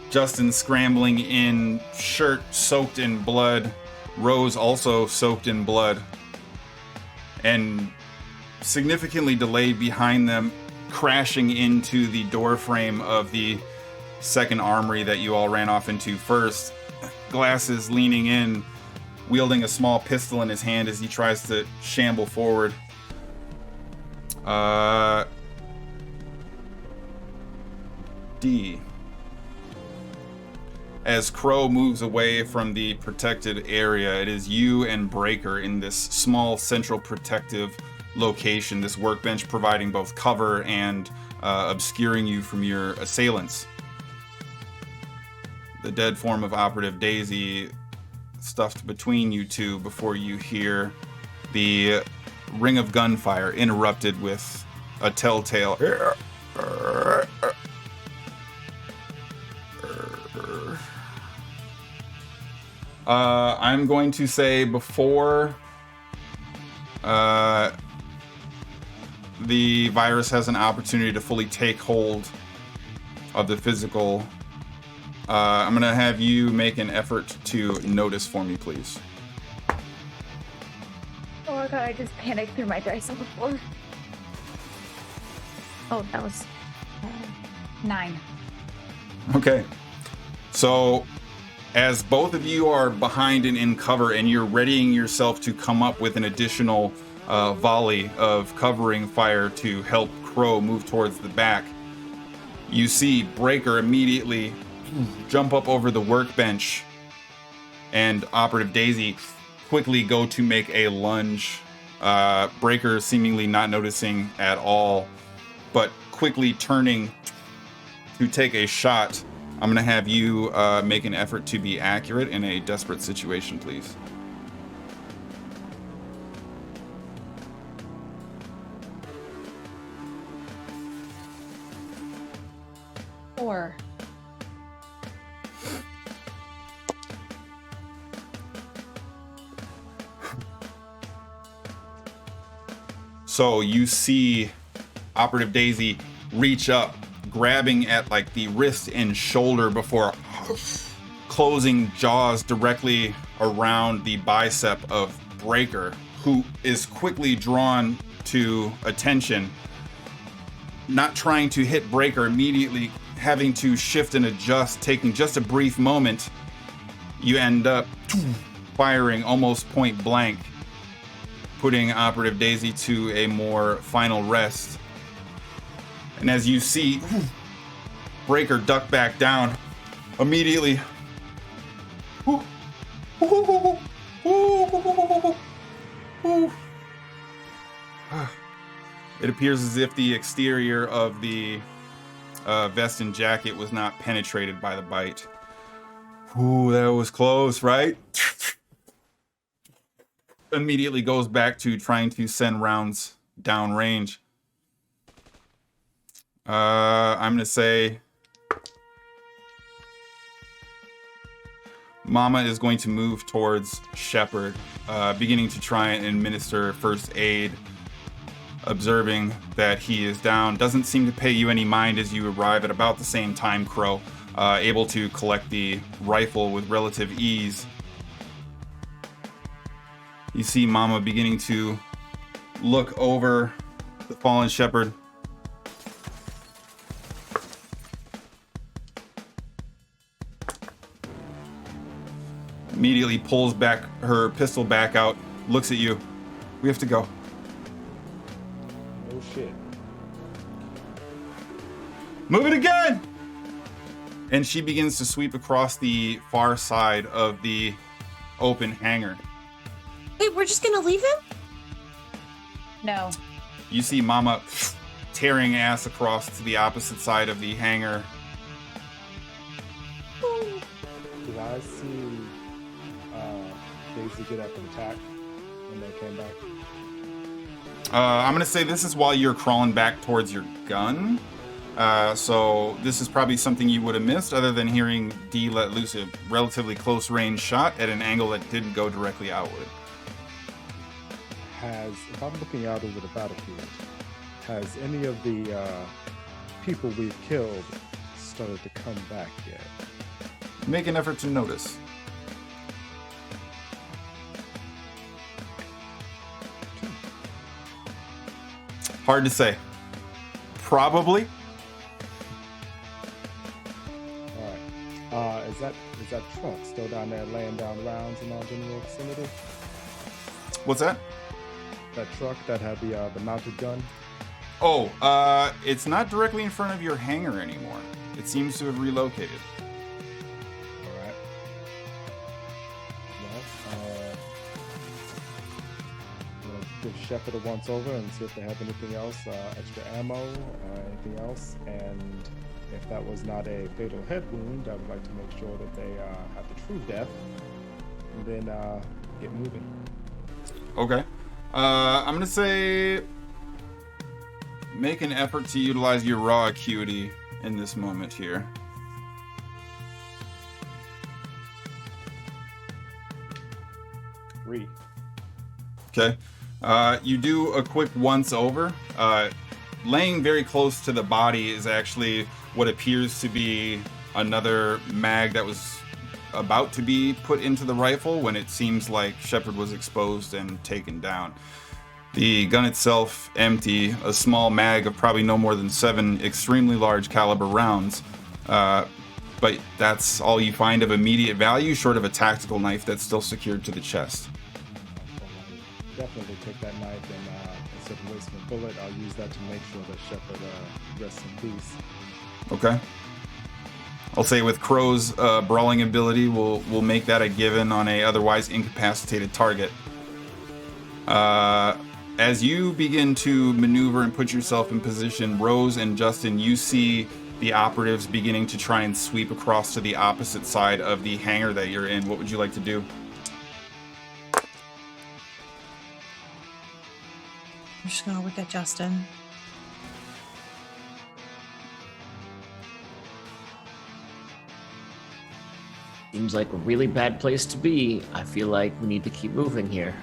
Justin scrambling in, shirt soaked in blood. Rose also soaked in blood. And significantly delayed behind them, crashing into the door frame of the second armory that you all ran off into first. Glasses leaning in, wielding a small pistol in his hand as he tries to shamble forward. D. As Crow moves away from the protected area, it is you and Breaker in this small central protective location, this workbench providing both cover and obscuring you from your assailants. The dead form of Operative Daisy stuffed between you two before you hear the ring of gunfire interrupted with a telltale I'm going to say before the virus has an opportunity to fully take hold of the physical, I'm going to have you make an effort to notice for me, please. Oh my god, I just panicked through my dice on the floor. Oh, that was 9. Okay. So, as both of you are behind and in cover, and you're readying yourself to come up with an additional volley of covering fire to help Crow move towards the back, you see Breaker immediately jump up over the workbench, and Operative Daisy quickly go to make a lunge. Breaker seemingly not noticing at all, but quickly turning to take a shot. I'm going to have you make an effort to be accurate in a desperate situation, please. Four. So you see Operative Daisy reach up, grabbing at like the wrist and shoulder before closing jaws directly around the bicep of Breaker, who is quickly drawn to attention, not trying to hit Breaker immediately, having to shift and adjust, taking just a brief moment. You end up firing almost point blank, putting Operative Daisy to a more final rest. And as you see Breaker duck back down, immediately it appears as if the exterior of the vest and jacket was not penetrated by the bite. Ooh, that was close, right? Immediately goes back to trying to send rounds downrange. I'm gonna say Mama is going to move towards Shepard, beginning to try and administer first aid, observing that he is down. Doesn't seem to pay you any mind as you arrive at about the same time, Crow, able to collect the rifle with relative ease. You see Mama beginning to look over the fallen Shepard. Immediately pulls back her pistol back out, looks at you. We have to go. Oh shit. Move it again! And she begins to sweep across the far side of the open hangar. Wait, we're just gonna leave him? No. You see Mama tearing ass across to the opposite side of the hangar. Did I see Daisy get up and attack when they came back? I'm gonna say this is while you're crawling back towards your gun. So this is probably something you would have missed, other than hearing D let loose a relatively close range shot at an angle that didn't go directly outward. If I'm looking out over the battlefield, has any of the people we've killed started to come back yet? Make an effort to notice. Hard to say. Probably. All right. Is that truck still down there laying down rounds in our general vicinity? What's that? That truck that had the mounted gun? Oh, it's not directly in front of your hangar anymore. It seems to have relocated. All right. Well, we'll give Shepard a once over and see if they have anything else, extra ammo or anything else. And if that was not a fatal head wound, I would like to make sure that they have the true death, and then get moving. Okay. I'm gonna say make an effort to utilize your raw acuity in this moment here. Three. Okay. You do a quick once over. Laying very close to the body is actually what appears to be another mag that was about to be put into the rifle when it seems like Shepard was exposed and taken down. The gun itself empty, a small mag of probably no more than 7 extremely large caliber rounds. But that's all you find of immediate value, short of a tactical knife that's still secured to the chest. Definitely take that knife and instead of wasting a bullet, I'll use that to make sure that Shepard rests in peace. Okay. I'll say with Crow's brawling ability, we'll make that a given on a otherwise incapacitated target. As you begin to maneuver and put yourself in position, Rose and Justin, you see the operatives beginning to try and sweep across to the opposite side of the hangar that you're in. What would you like to do? I'm just gonna look at Justin. Seems like a really bad place to be. I feel like we need to keep moving here.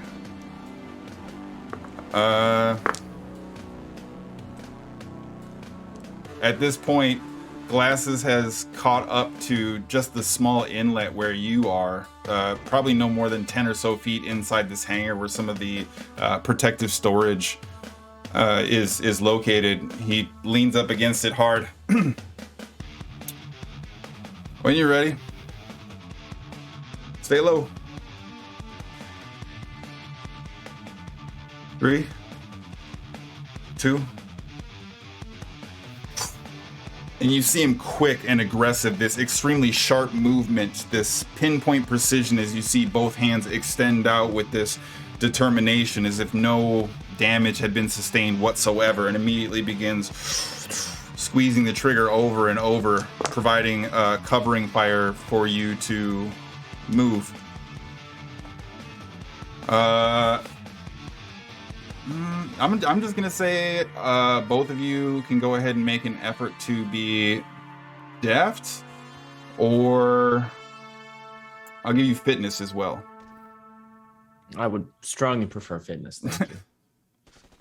At this point, Glasses has caught up to just the small inlet where you are, probably no more than 10 or so feet inside this hangar where some of the protective storage is located. He leans up against it hard. When you're ready, stay low. 3, 2. And you see him quick and aggressive, this extremely sharp movement, this pinpoint precision as you see both hands extend out with this determination as if no damage had been sustained whatsoever, and immediately begins squeezing the trigger over and over, providing covering fire for you to move. I'm just gonna say both of you can go ahead and make an effort to be deft, or I'll give you fitness as well. I would strongly prefer fitness, thank you.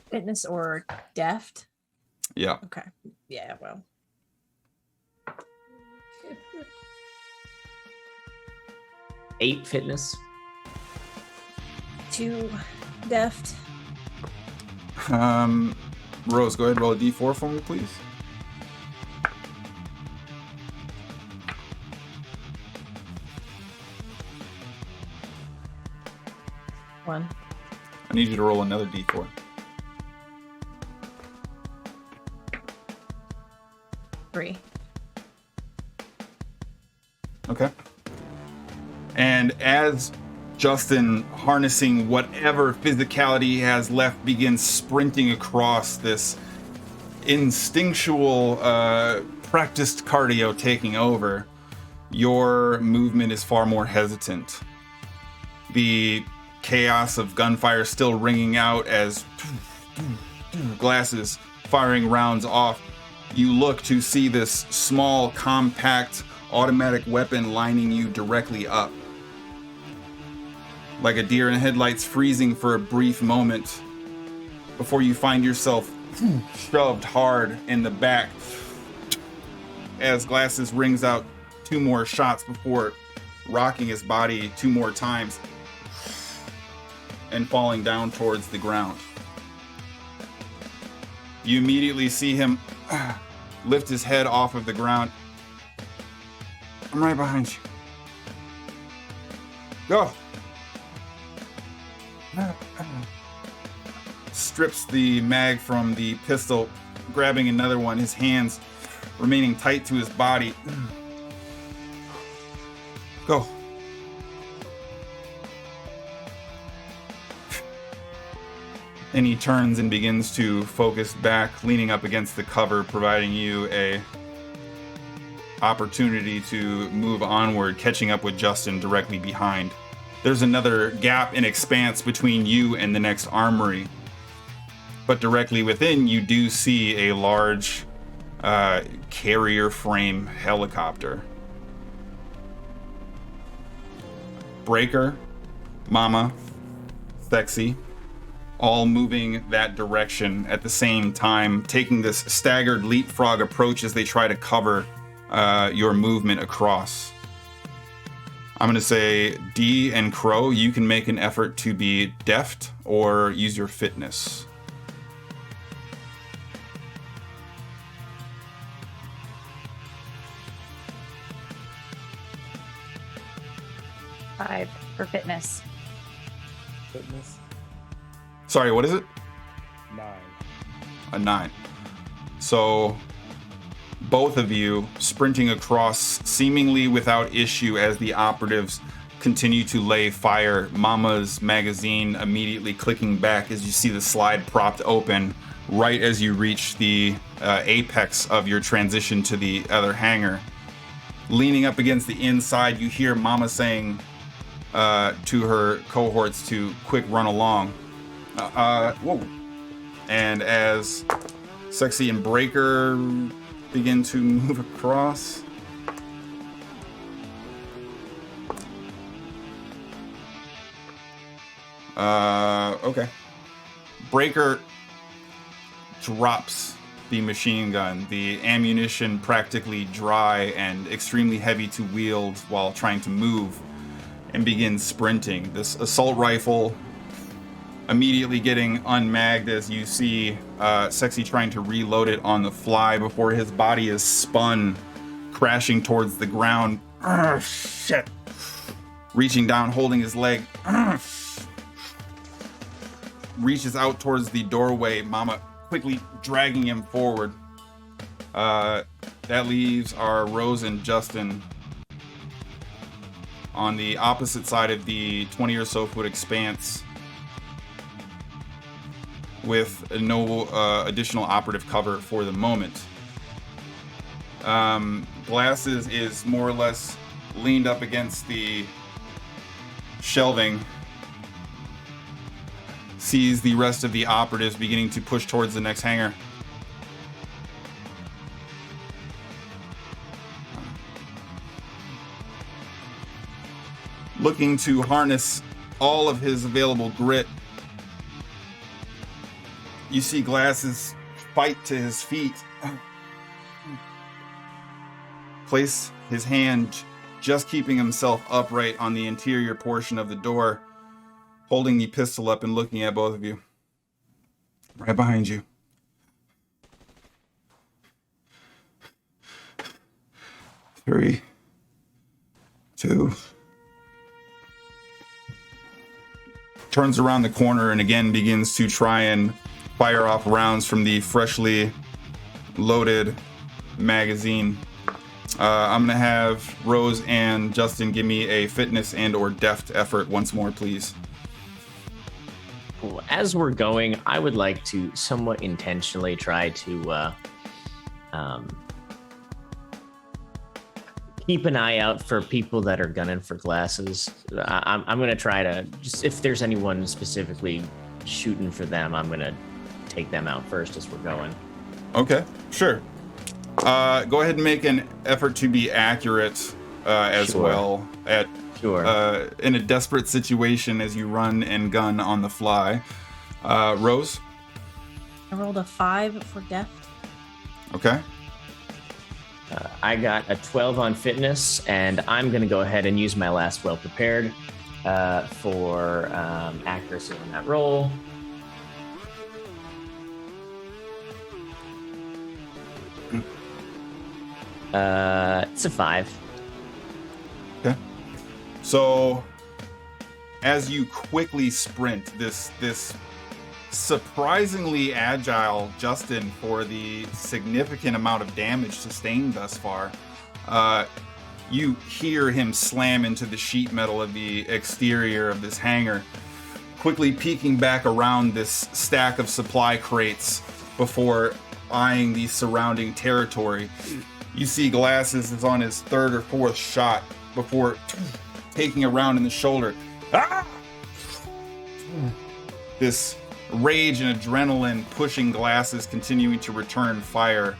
Fitness or deft? Yeah. Okay. Yeah, well. Eight fitness. 2 deft. Rose, go ahead and roll a d4 for me, please. One. I need you to roll another d4. Three. Okay. And as Justin, harnessing whatever physicality he has left, begins sprinting across this instinctual, practiced cardio taking over, your movement is far more hesitant. The chaos of gunfire still ringing out as Glasses firing rounds off. You look to see this small, compact, automatic weapon lining you directly up. Like a deer in headlights, freezing for a brief moment before you find yourself shoved hard in the back as Glasses rings out 2 more shots before rocking his body 2 more times and falling down towards the ground. You immediately see him lift his head off of the ground. I'm right behind you. Go. Strips the mag from the pistol, grabbing another one, his hands remaining tight to his body. Go. And he turns and begins to focus back, leaning up against the cover, providing you a opportunity to move onward, catching up with Justin directly behind. There's another gap in expanse between you and the next armory. But directly within, you do see a large carrier frame helicopter. Breaker, Mama, Sexy, all moving that direction at the same time, taking this staggered leapfrog approach as they try to cover your movement across. I'm going to say D and Crow, you can make an effort to be deft or use your fitness. 5 for fitness. Fitness. Sorry, what is it? 9. A 9. So both of you sprinting across seemingly without issue as the operatives continue to lay fire. Mama's magazine immediately clicking back as you see the slide propped open right as you reach the apex of your transition to the other hangar. Leaning up against the inside, you hear Mama saying to her cohorts to quick run along. Whoa. And as Sexy and Breaker begin to move across. Okay. Breaker drops the machine gun, the ammunition practically dry and extremely heavy to wield while trying to move, and begins sprinting. This assault rifle immediately getting unmagged as you see Sexy trying to reload it on the fly before his body is spun, crashing towards the ground. Shit. Reaching down, holding his leg. Reaches out towards the doorway, Mama quickly dragging him forward. That leaves our Rose and Justin on the opposite side of the 20 or so foot expanse with no additional operative cover for the moment. Glasses is more or less leaned up against the shelving, sees the rest of the operatives beginning to push towards the next hangar. Looking to harness all of his available grit. You see Glasses fight to his feet. Place his hand, just keeping himself upright on the interior portion of the door, holding the pistol up and looking at both of you. Right behind you. Three, 2. Turns around the corner and again begins to try and fire off rounds from the freshly loaded magazine. I'm gonna have Rose and Justin give me a fitness and or deft effort once more, please. As we're going, I would like to somewhat intentionally try to keep an eye out for people that are gunning for Glasses. I'm going to try to, just if there's anyone specifically shooting for them, I'm going to take them out first as we're going. Okay, sure. Go ahead and make an effort to be accurate as Sure. well at Sure. in a desperate situation as you run and gun on the fly. Rose? I rolled a 5 for deft. Okay. I got a 12 on fitness, and I'm going to go ahead and use my last well prepared for accuracy on that roll. It's a 5. Okay. So as you quickly sprint, this surprisingly agile Justin for the significant amount of damage sustained thus far, you hear him slam into the sheet metal of the exterior of this hangar, quickly peeking back around this stack of supply crates before eyeing the surrounding territory. You see Glasses is on his 3rd or 4th shot before taking a round in the shoulder. Ah! This rage and adrenaline pushing Glasses, continuing to return fire,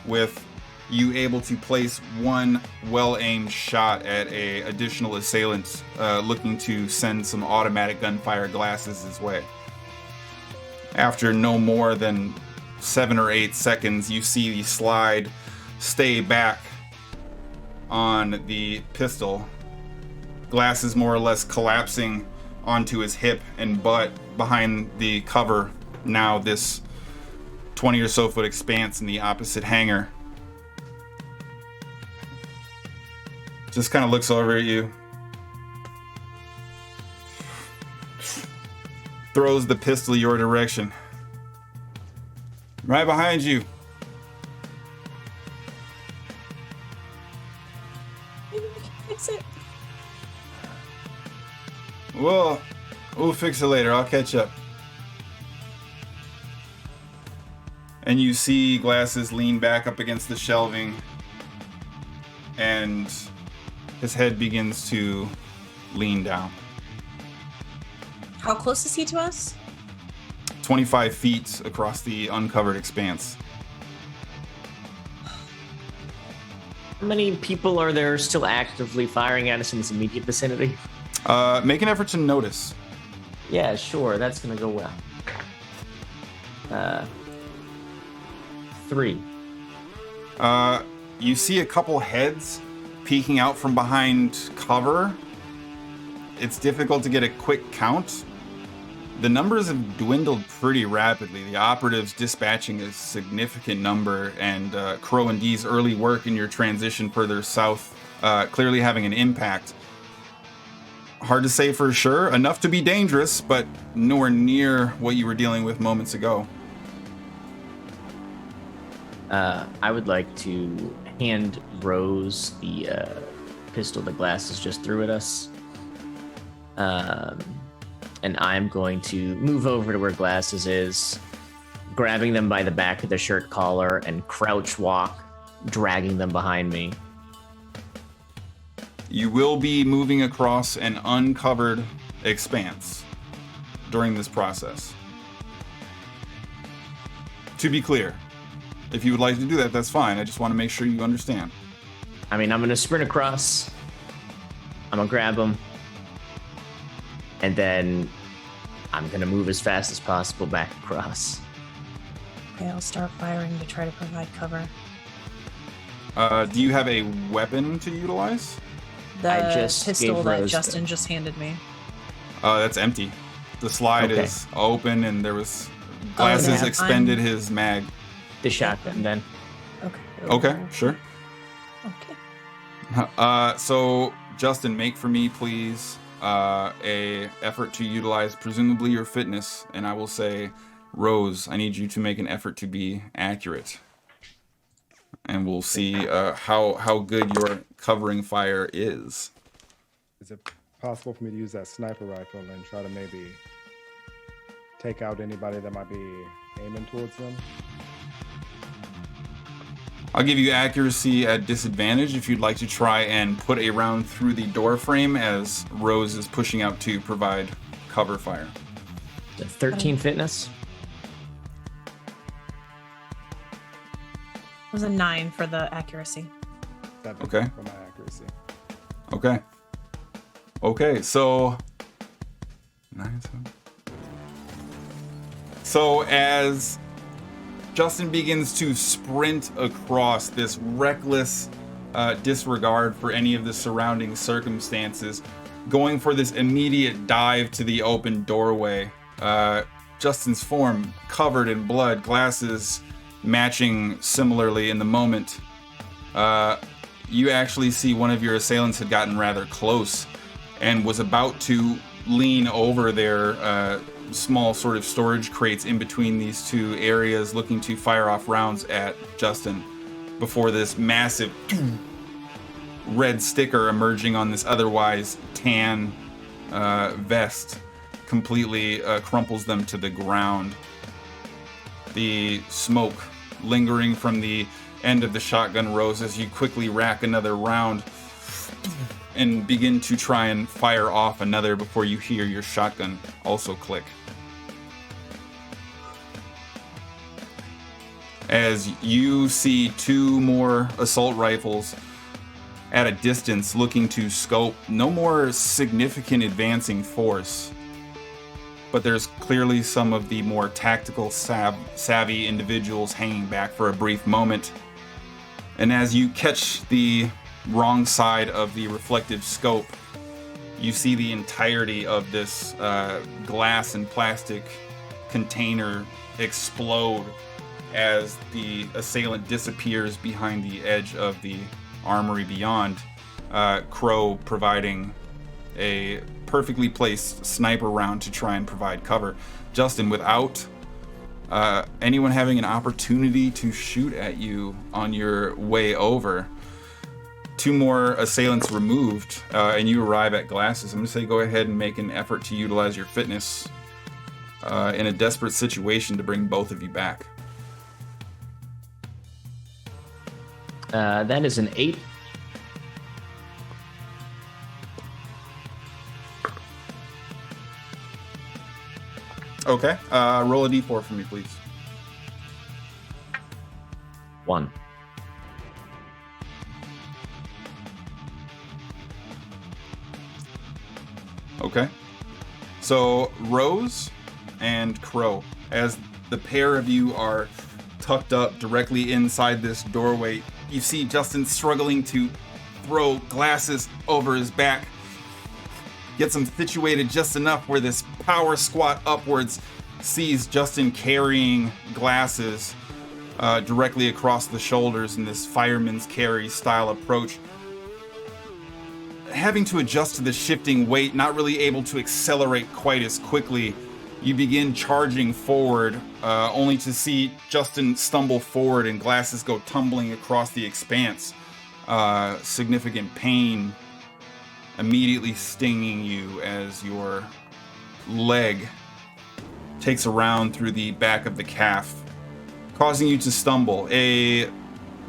with you able to place one well-aimed shot at a additional assailant looking to send some automatic gunfire Glasses' way. After no more than 7 or 8 seconds, you see the slide stay back on the pistol. Glasses more or less collapsing onto his hip and butt behind the cover, now this 20 or so foot expanse in the opposite hangar. Just kind of looks over at you, throws the pistol your direction. Right behind you. Maybe we can fix it. Well, we'll fix it later. I'll catch up. And you see Glasses lean back up against the shelving, and his head begins to lean down. How close is he to us? 25 feet across the uncovered expanse. How many people are there still actively firing at us in this immediate vicinity? Make an effort to notice. Yeah, sure. That's going to go well. 3. You see a couple heads peeking out from behind cover. It's difficult to get a quick count. The numbers have dwindled pretty rapidly. The operatives dispatching a significant number, and Crow and D's early work in your transition further south clearly having an impact. Hard to say for sure. Enough to be dangerous, but nowhere near what you were dealing with moments ago. I would like to hand Rose the pistol that Glasses just threw at us. And I'm going to move over to where Glasses is, grabbing them by the back of the shirt collar and crouch walk, dragging them behind me. You will be moving across an uncovered expanse during this process. To be clear, if you would like to do that, that's fine. I just want to make sure you understand. I mean, I'm going to sprint across. I'm going to grab them. And then I'm going to move as fast as possible back across. Okay, I'll start firing to try to provide cover. Do you have a weapon to utilize? The I just pistol gave that Rose Justin the- just handed me. That's empty. The slide Okay. is open, and there was Glasses yeah. expended his mag. The shotgun then. Okay. Okay, sure. Okay. So Justin, make for me, please, a effort to utilize presumably your fitness, and I will say, Rose, I need you to make an effort to be accurate, and we'll see how good your covering fire is. Is it possible for me to use that sniper rifle and try to maybe take out anybody that might be aiming towards them? I'll give you accuracy at disadvantage if you'd like to try and put a round through the door frame as Rose is pushing out to provide cover fire. 13 fitness. It was a 9 for the accuracy. 7 Okay. for my accuracy. Okay, so 9, 7. So as Justin begins to sprint across, this reckless disregard for any of the surrounding circumstances, going for this immediate dive to the open doorway. Justin's form covered in blood, glasses matching similarly in the moment. You actually see one of your assailants had gotten rather close and was about to lean over their small sort of storage crates in between these two areas, looking to fire off rounds at Justin before this massive red sticker emerging on this otherwise tan vest completely crumples them to the ground. The smoke lingering from the end of the shotgun rose as you quickly rack another round and begin to try and fire off another before you hear your shotgun also click. As you see two more assault rifles at a distance looking to scope, no more significant advancing force, but there's clearly some of the more tactical savvy individuals hanging back for a brief moment. And as you catch the wrong side of the reflective scope, you see the entirety of this glass and plastic container explode as the assailant disappears behind the edge of the armory beyond. Crow providing a perfectly placed sniper round to try and provide cover. Justin, without anyone having an opportunity to shoot at you on your way over, two more assailants removed, and you arrive at glasses. I'm going to say go ahead and make an effort to utilize your fitness in a desperate situation to bring both of you back. That is an 8. Okay, roll a d4 for me, please. 1. Okay. So, Rose and Crow, as the pair of you are tucked up directly inside this doorway, you see Justin struggling to throw glasses over his back, gets him situated just enough where this power squat upwards sees Justin carrying glasses directly across the shoulders in this fireman's carry style approach. Having to adjust to the shifting weight, not really able to accelerate quite as quickly, you begin charging forward, only to see Justin stumble forward and glasses go tumbling across the expanse. Significant pain immediately stinging you as your leg takes a round through the back of the calf, causing you to stumble. A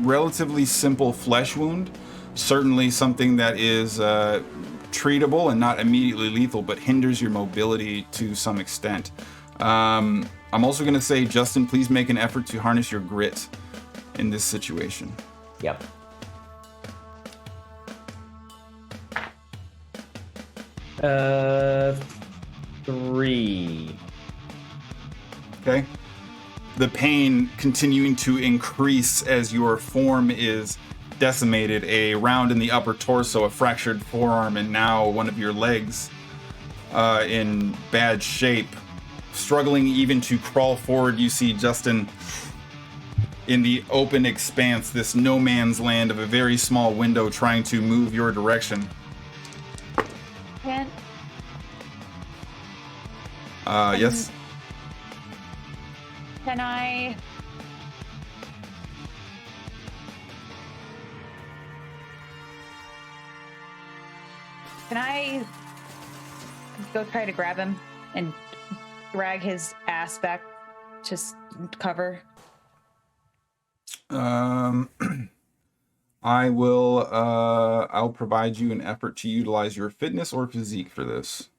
relatively simple flesh wound, certainly something that is treatable and not immediately lethal, but hinders your mobility to some extent. I'm also going to say, Justin, please make an effort to harness your grit in this situation. Yep. Uh, 3. Okay. The pain continuing to increase as your form is decimated. A round in the upper torso, a fractured forearm, and now one of your legs in bad shape. Struggling even to crawl forward, you see Justin in the open expanse, this no man's land of a very small window trying to move your direction. Yes? Can I... Can I go try to grab him and drag his ass back to cover? I will, I'll provide you an effort to utilize your fitness or physique for this.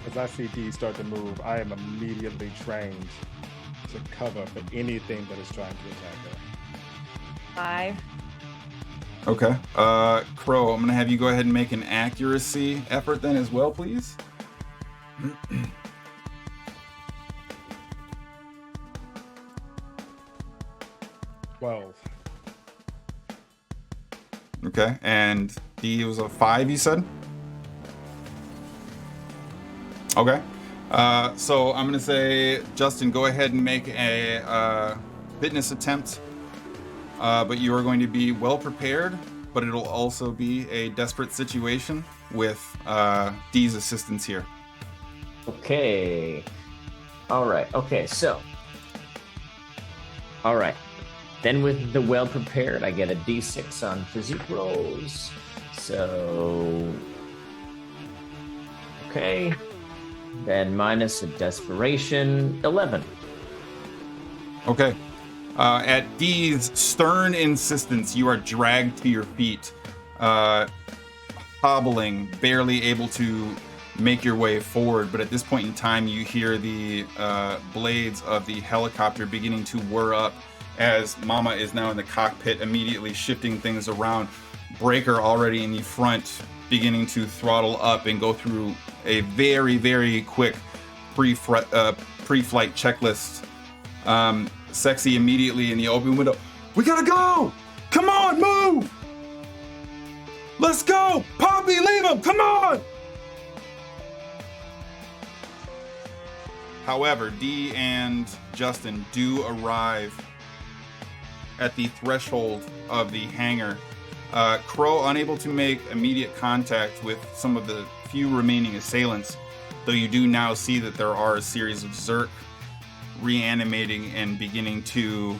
As I see D start to move, I am immediately trained to cover for anything that is trying to attack her. 5. Okay. Crow, I'm gonna have you go ahead and make an accuracy effort then as well, please. 12. Okay, and D was a 5, you said? Okay. So I'm gonna say, Justin, go ahead and make a fitness attempt. But you are going to be well prepared, but it'll also be a desperate situation with D's assistance here. Okay. All right. Okay. So. All right. Then with the well prepared, I get a D6 on physique rolls. So. Okay. Then minus a desperation, 11. Okay. At D's stern insistence, you are dragged to your feet, hobbling, barely able to make your way forward. But at this point in time, you hear the blades of the helicopter beginning to whir up as Mama is now in the cockpit, immediately shifting things around. Breaker already in the front, beginning to throttle up and go through a very, very quick pre-flight checklist. Sexy immediately in the open window. We gotta go! Come on, move! Let's go! Poppy, leave him! Come on! However, D and Justin do arrive at the threshold of the hangar. Crow unable to make immediate contact with some of the few remaining assailants, though you do now see that there are a series of Zerk reanimating and beginning to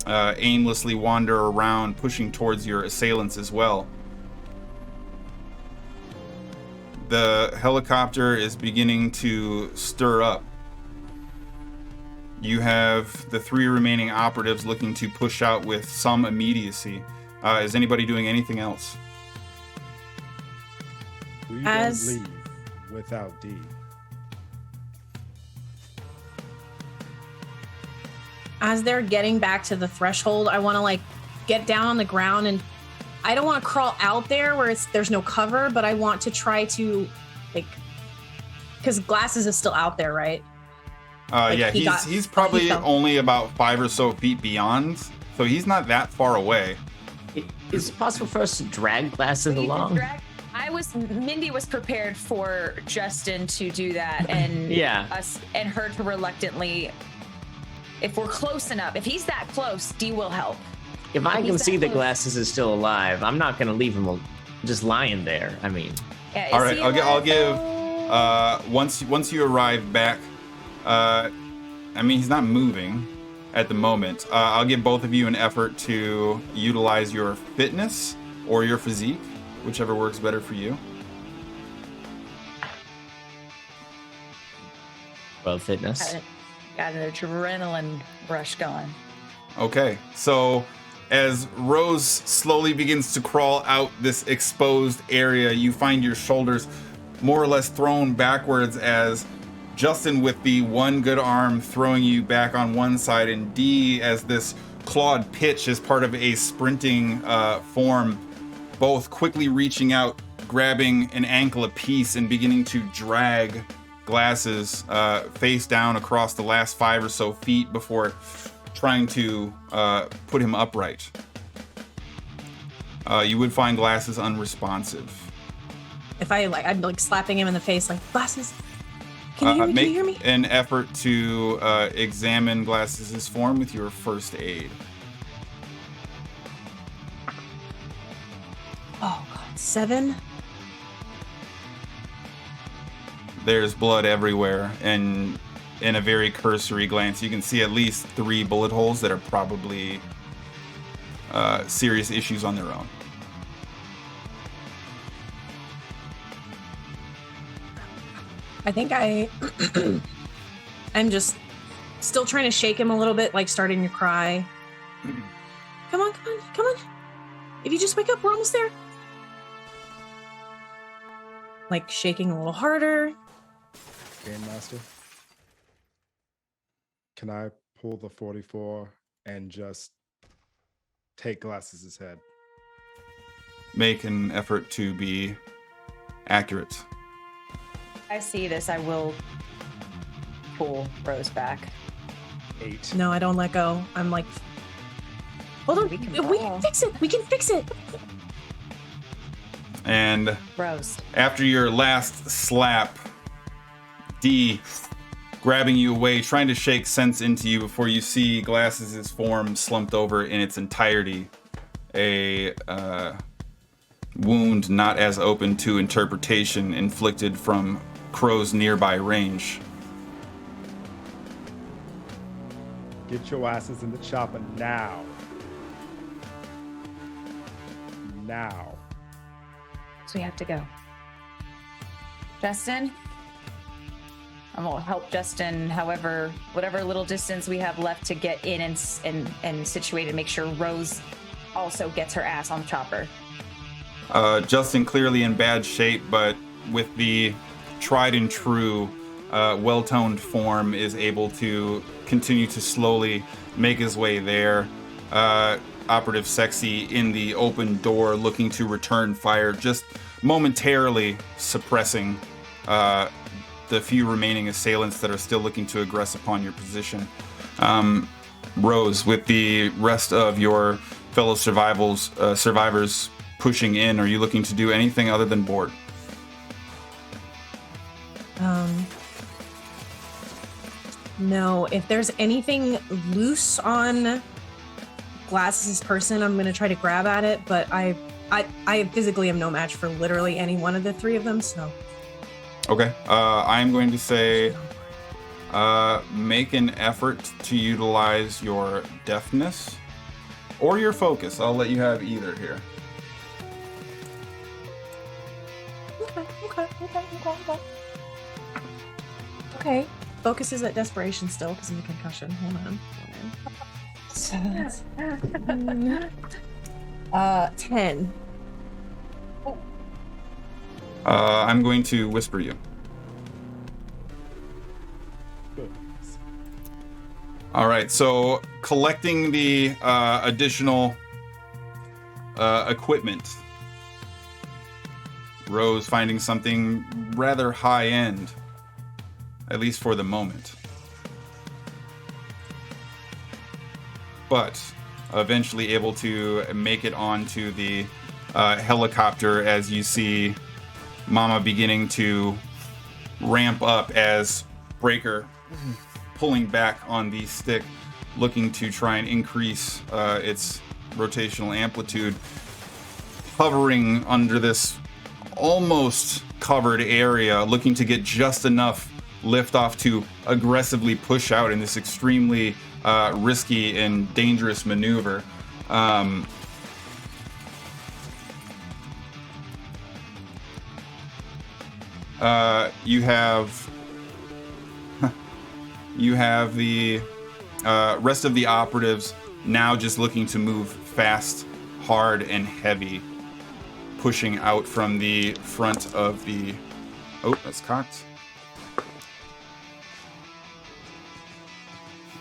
aimlessly wander around, pushing towards your assailants as well. The helicopter is beginning to stir up. You have the 3 remaining operatives looking to push out with some immediacy. Is anybody doing anything else? We As- don't leave without D. As they're getting back to the threshold, I want to like get down on the ground, and I don't want to crawl out there where there's no cover, but I want to try to like, because Glasses is still out there, right? Yeah, he's probably only about 5 or so feet beyond, so he's not that far away. Is it possible for us to drag Glasses along? Mindy was prepared for Justin to do that, and Yeah. us and her to reluctantly. If we're close enough, if he's that close, D will help. If I can he's see that that close- Glasses is still alive, I'm not going to leave him just lying there. I mean, Yeah, is All right, he I'll alive, give though? once you arrive back. I mean, he's not moving at the moment. I'll give both of you an effort to utilize your fitness or your physique, whichever works better for you. well, fitness. Got an adrenaline rush going. Okay, so as Rose slowly begins to crawl out this exposed area, you find your shoulders more or less thrown backwards as Justin with the one good arm throwing you back on one side, and D as this clawed pitch as part of a sprinting form, both quickly reaching out, grabbing an ankle apiece and beginning to drag Glasses face down across the last 5 or so feet before trying to put him upright. You would find Glasses unresponsive. If I'm like slapping him in the face, like, Glasses, can you hear me? Make Can you hear me? an effort to examine Glasses' form with your first aid. Oh God, 7. There's blood everywhere, and in a very cursory glance, you can see at least 3 bullet holes that are probably serious issues on their own. I think I'm just still trying to shake him a little bit, like starting to cry. Come on, come on, come on. If you just wake up, we're almost there. Like shaking a little harder. Game Master. Can I pull the 44 and just take Glasses' head? make an effort to be accurate. I see this. I will pull Rose back. 8. No, I don't let go. I'm like, hold on. We can We roll. can fix it. We can fix it. And Rose. after your last slap, D grabbing you away, trying to shake sense into you before you see Glasses' form slumped over in its entirety. A wound not as open to interpretation inflicted from Crow's nearby range. Get your asses in the chopper now. Now. So we have to go. Justin? I'm gonna help Justin whatever little distance we have left to get in and situated, make sure Rose also gets her ass on the chopper. Justin clearly in bad shape, but with the tried and true, well-toned form is able to continue to slowly make his way there. Operative Sexy in the open door looking to return fire, just momentarily suppressing the few remaining assailants that are still looking to aggress upon your position. Rose, with the rest of your fellow survivors pushing in, are you looking to do anything other than board? No, if there's anything loose on Glasses' person, I'm gonna try to grab at it, but I physically am no match for literally any one of the three of them, so. Okay, I'm going to say make an effort to utilize your deafness or your focus. I'll let you have either here. Okay. Focus is at desperation still because of the concussion. Hold on. So that's 10. I'm going to whisper you. Good. All right, so collecting the additional equipment. Rose finding something rather high-end, at least for the moment. But eventually able to make it onto the helicopter as you see Mama beginning to ramp up as Breaker pulling back on the stick, looking to try and increase its rotational amplitude, hovering under this almost covered area, looking to get just enough lift off to aggressively push out in this extremely risky and dangerous maneuver. You have the rest of the operatives now just looking to move fast, hard, and heavy, pushing out from the front of the... Oh, that's cocked.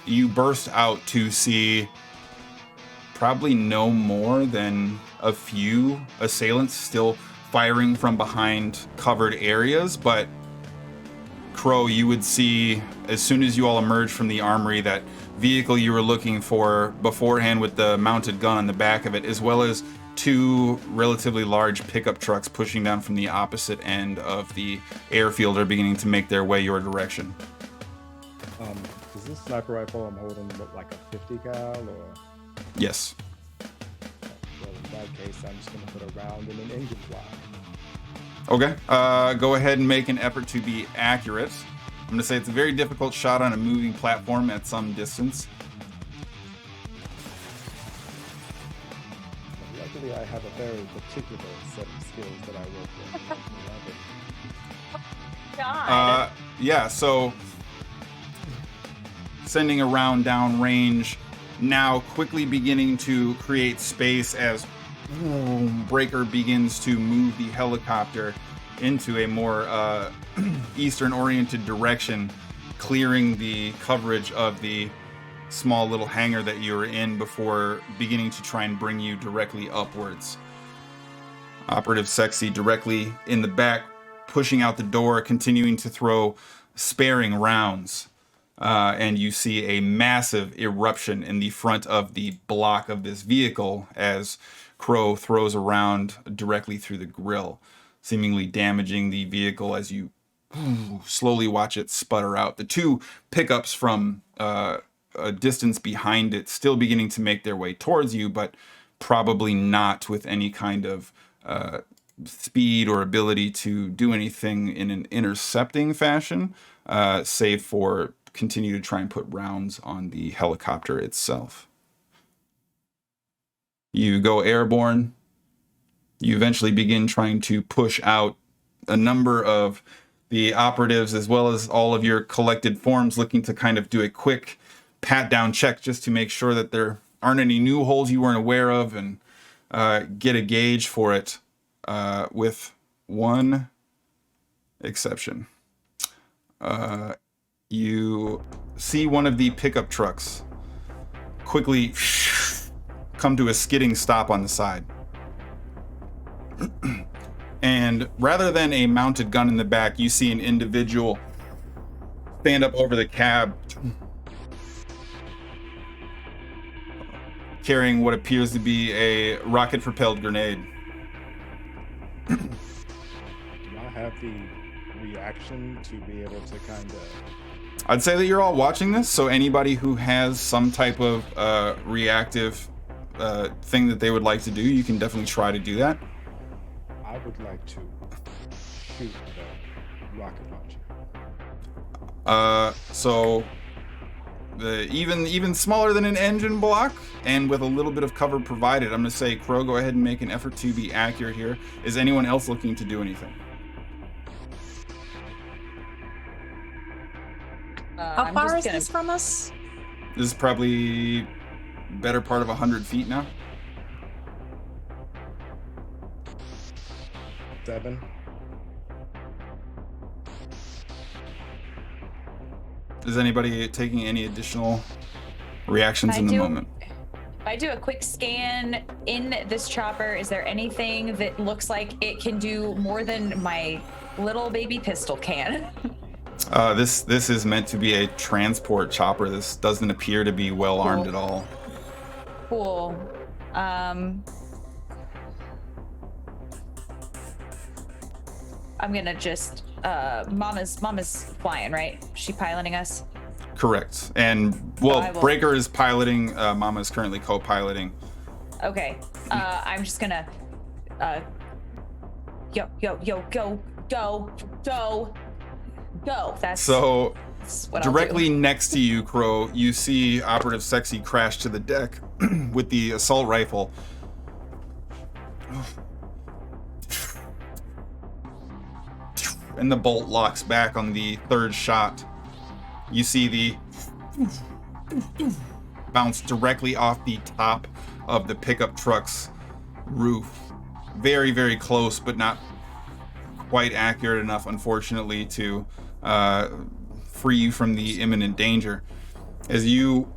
You burst out to see probably no more than a few assailants still firing from behind covered areas, but Crow, you would see as soon as you all emerge from the armory that vehicle you were looking for beforehand with the mounted gun on the back of it, as well as two relatively large pickup trucks pushing down from the opposite end of the airfield are beginning to make their way your direction. Does this sniper rifle I'm holding look like a 50 cal or? Yes. Well, in that case, I'm just going to put a round in an engine fly. Okay. Go ahead and make an effort to be accurate. I'm going to say it's a very difficult shot on a moving platform at some distance. Luckily, I have a very particular set of skills that I work with. God. Yeah, so sending a round down range, now quickly beginning to create space as Breaker begins to move the helicopter into a more eastern-oriented direction, clearing the coverage of the small little hangar that you were in before beginning to try and bring you directly upwards. Operative Sexy directly in the back, pushing out the door, continuing to throw sparing rounds. And you see a massive eruption in the front of the block of this vehicle as Crow throws a round directly through the grill, seemingly damaging the vehicle as you slowly watch it sputter out. The two pickups from a distance behind it still beginning to make their way towards you, but probably not with any kind of speed or ability to do anything in an intercepting fashion, save for continue to try and put rounds on the helicopter itself. You go airborne. You eventually begin trying to push out a number of the operatives, as well as all of your collected forms, looking to kind of do a quick pat down check just to make sure that there aren't any new holes you weren't aware of, and get a gauge for it, with one exception. You see one of the pickup trucks quickly come to a skidding stop on the side. And rather than a mounted gun in the back, you see an individual stand up over the cab, carrying what appears to be a rocket-propelled grenade. Do I have the reaction to be able to kind of... I'd say that you're all watching this, so anybody who has some type of reactive thing that they would like to do, you can definitely try to do that. I would like to shoot the rocket launcher. So the even smaller than an engine block, and with a little bit of cover provided, I'm gonna say, Crow, go ahead and make an effort to be accurate here. Is anyone else looking to do anything? How far is this from us? This is probably better part of 100 feet now. 7. Is anybody taking any additional reactions in the moment? If I do a quick scan in this chopper, is there anything that looks like it can do more than my little baby pistol can? This is meant to be a transport chopper. This doesn't appear to be well armed at all. Cool. I'm gonna just Mama's flying, right? She piloting us? Correct. And well, Breaker is piloting, Mama is currently co-piloting. Okay. I'm just gonna go. That's what directly next to you, Crow, you see Operative Sexy crash to the deck with the assault rifle. And the bolt locks back on the third shot. You see the bounce directly off the top of the pickup truck's roof. Very, very close, but not quite accurate enough, unfortunately, to free you from the imminent danger. As you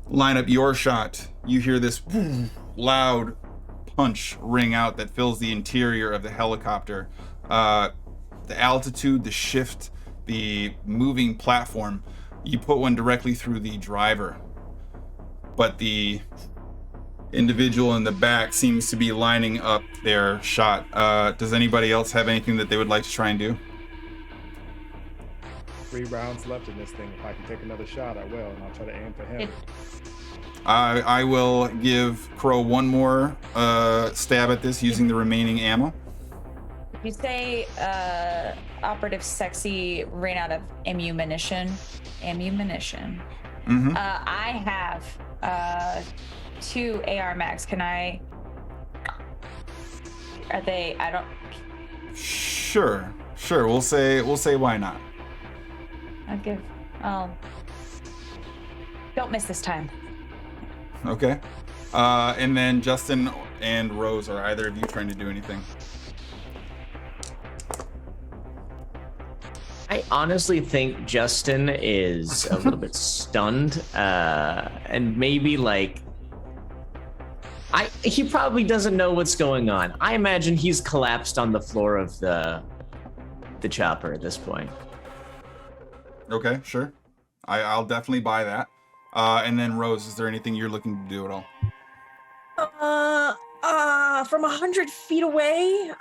line up your shot, you hear this loud punch ring out that fills the interior of the helicopter. The altitude, the shift, the moving platform, you put one directly through the driver. But the individual in the back seems to be lining up their shot. Does anybody else have anything that they would like to try and do? 3 rounds left in this thing. If I can take another shot, I will, and I'll try to aim for him. I will give Crow one more stab at this using the remaining ammo. You say Operative Sexy ran out of ammunition. Mm-hmm. I have 2 AR mags. Can I? Are they? I don't. Sure. We'll say why not. Don't miss this time. Okay. And then Justin and Rose, are either of you trying to do anything? I honestly think Justin is a little bit stunned, and maybe like He probably doesn't know what's going on. I imagine he's collapsed on the floor of the chopper at this point. Okay, sure. I'll definitely buy that. And then Rose, is there anything you're looking to do at all? From 100 feet away,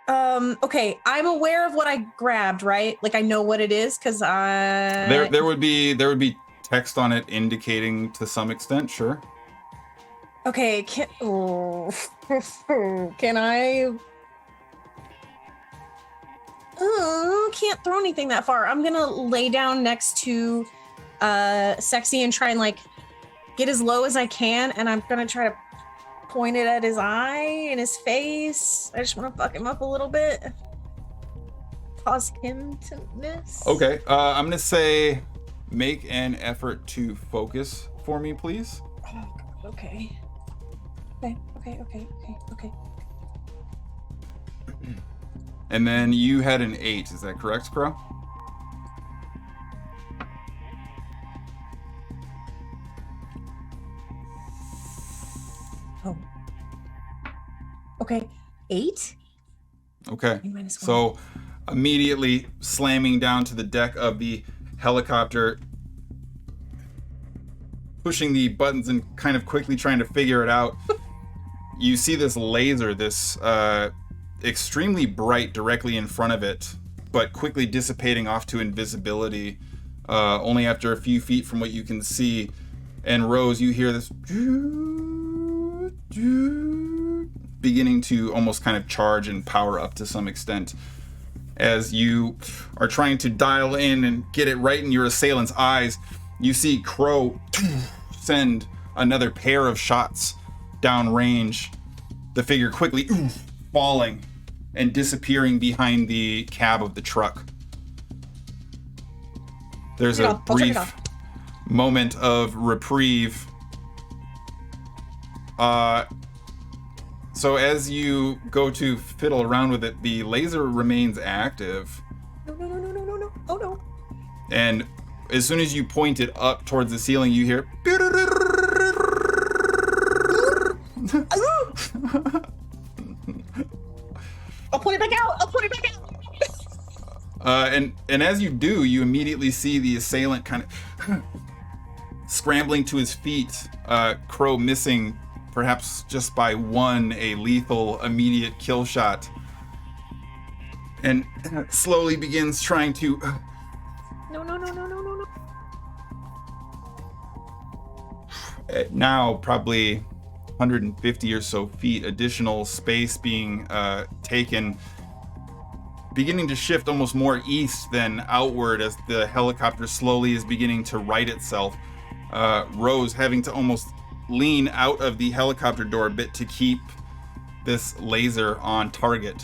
okay, I'm aware of what I grabbed, right? Like I know what it is because There would be text on it indicating to some extent, sure. Okay, can I? Can't throw anything that far. I'm gonna lay down next to Sexy and try and like get as low as I can, and I'm gonna try to point it at his eye and his face. I just want to fuck him up a little bit, cause him to miss. Okay, I'm gonna say make an effort to focus for me, please. Oh, God, okay. Okay. And then you had an 8, is that correct, Crow? Oh. Okay. 8? Okay. -1. So immediately slamming down to the deck of the helicopter, pushing the buttons and kind of quickly trying to figure it out. You see this laser, this extremely bright directly in front of it, but quickly dissipating off to invisibility only after a few feet from what you can see. And Rose, you hear this beginning to almost kind of charge and power up to some extent as you are trying to dial in and get it right in your assailant's eyes. You see Crow send another pair of shots downrange, the figure quickly falling and disappearing behind the cab of the truck. There's a brief moment of reprieve. So as you go to fiddle around with it, the laser remains active. No. Oh no. And as soon as you point it up towards the ceiling, you hear I'll put it back out. And as you do, you immediately see the assailant kind of scrambling to his feet. Crow missing, perhaps just by one, a lethal immediate kill shot, and slowly begins trying to. No. Now probably 150 or so feet, additional space being taken, beginning to shift almost more east than outward as the helicopter slowly is beginning to right itself. Rose having to almost lean out of the helicopter door a bit to keep this laser on target.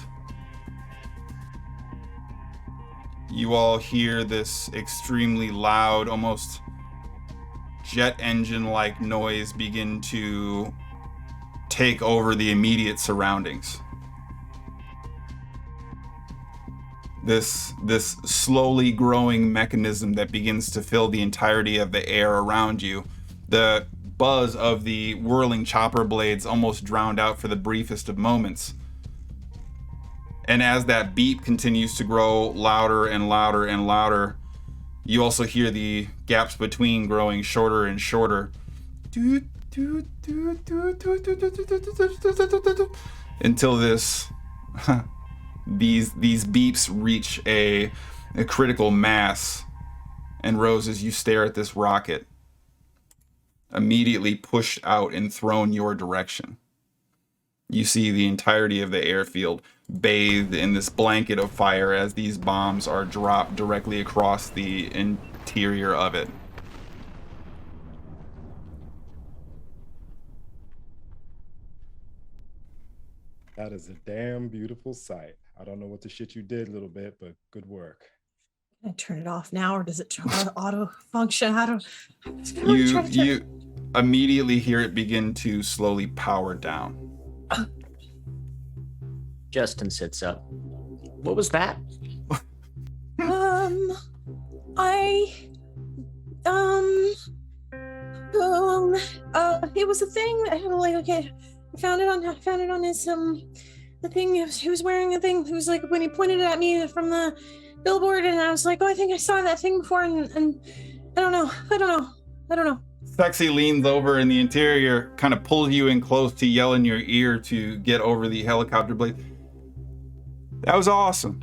You all hear this extremely loud, almost jet engine-like noise begin to take over the immediate surroundings. This slowly growing mechanism that begins to fill the entirety of the air around you. The buzz of the whirling chopper blades almost drowned out for the briefest of moments. And as that beep continues to grow louder and louder and louder, you also hear the gaps between growing shorter and shorter. Until these beeps reach a critical mass. And Rose, as you stare at this rocket, immediately pushed out and thrown your direction. You see the entirety of the airfield bathed in this blanket of fire as these bombs are dropped directly across the interior of it. That is a damn beautiful sight. I don't know what the shit you did, little bit, but good work. Can I turn it off now, or does it auto function? I don't. You immediately hear it begin to slowly power down. Justin sits up. What was that? was the thing that had like, okay, I found it on his the thing he was wearing. A thing. It was like when he pointed it at me from the billboard, and I was like, oh, I think I saw that thing before, and I don't know. Sexy leans over in the interior, kind of pulls you in close to yell in your ear to get over the helicopter blade. That was awesome.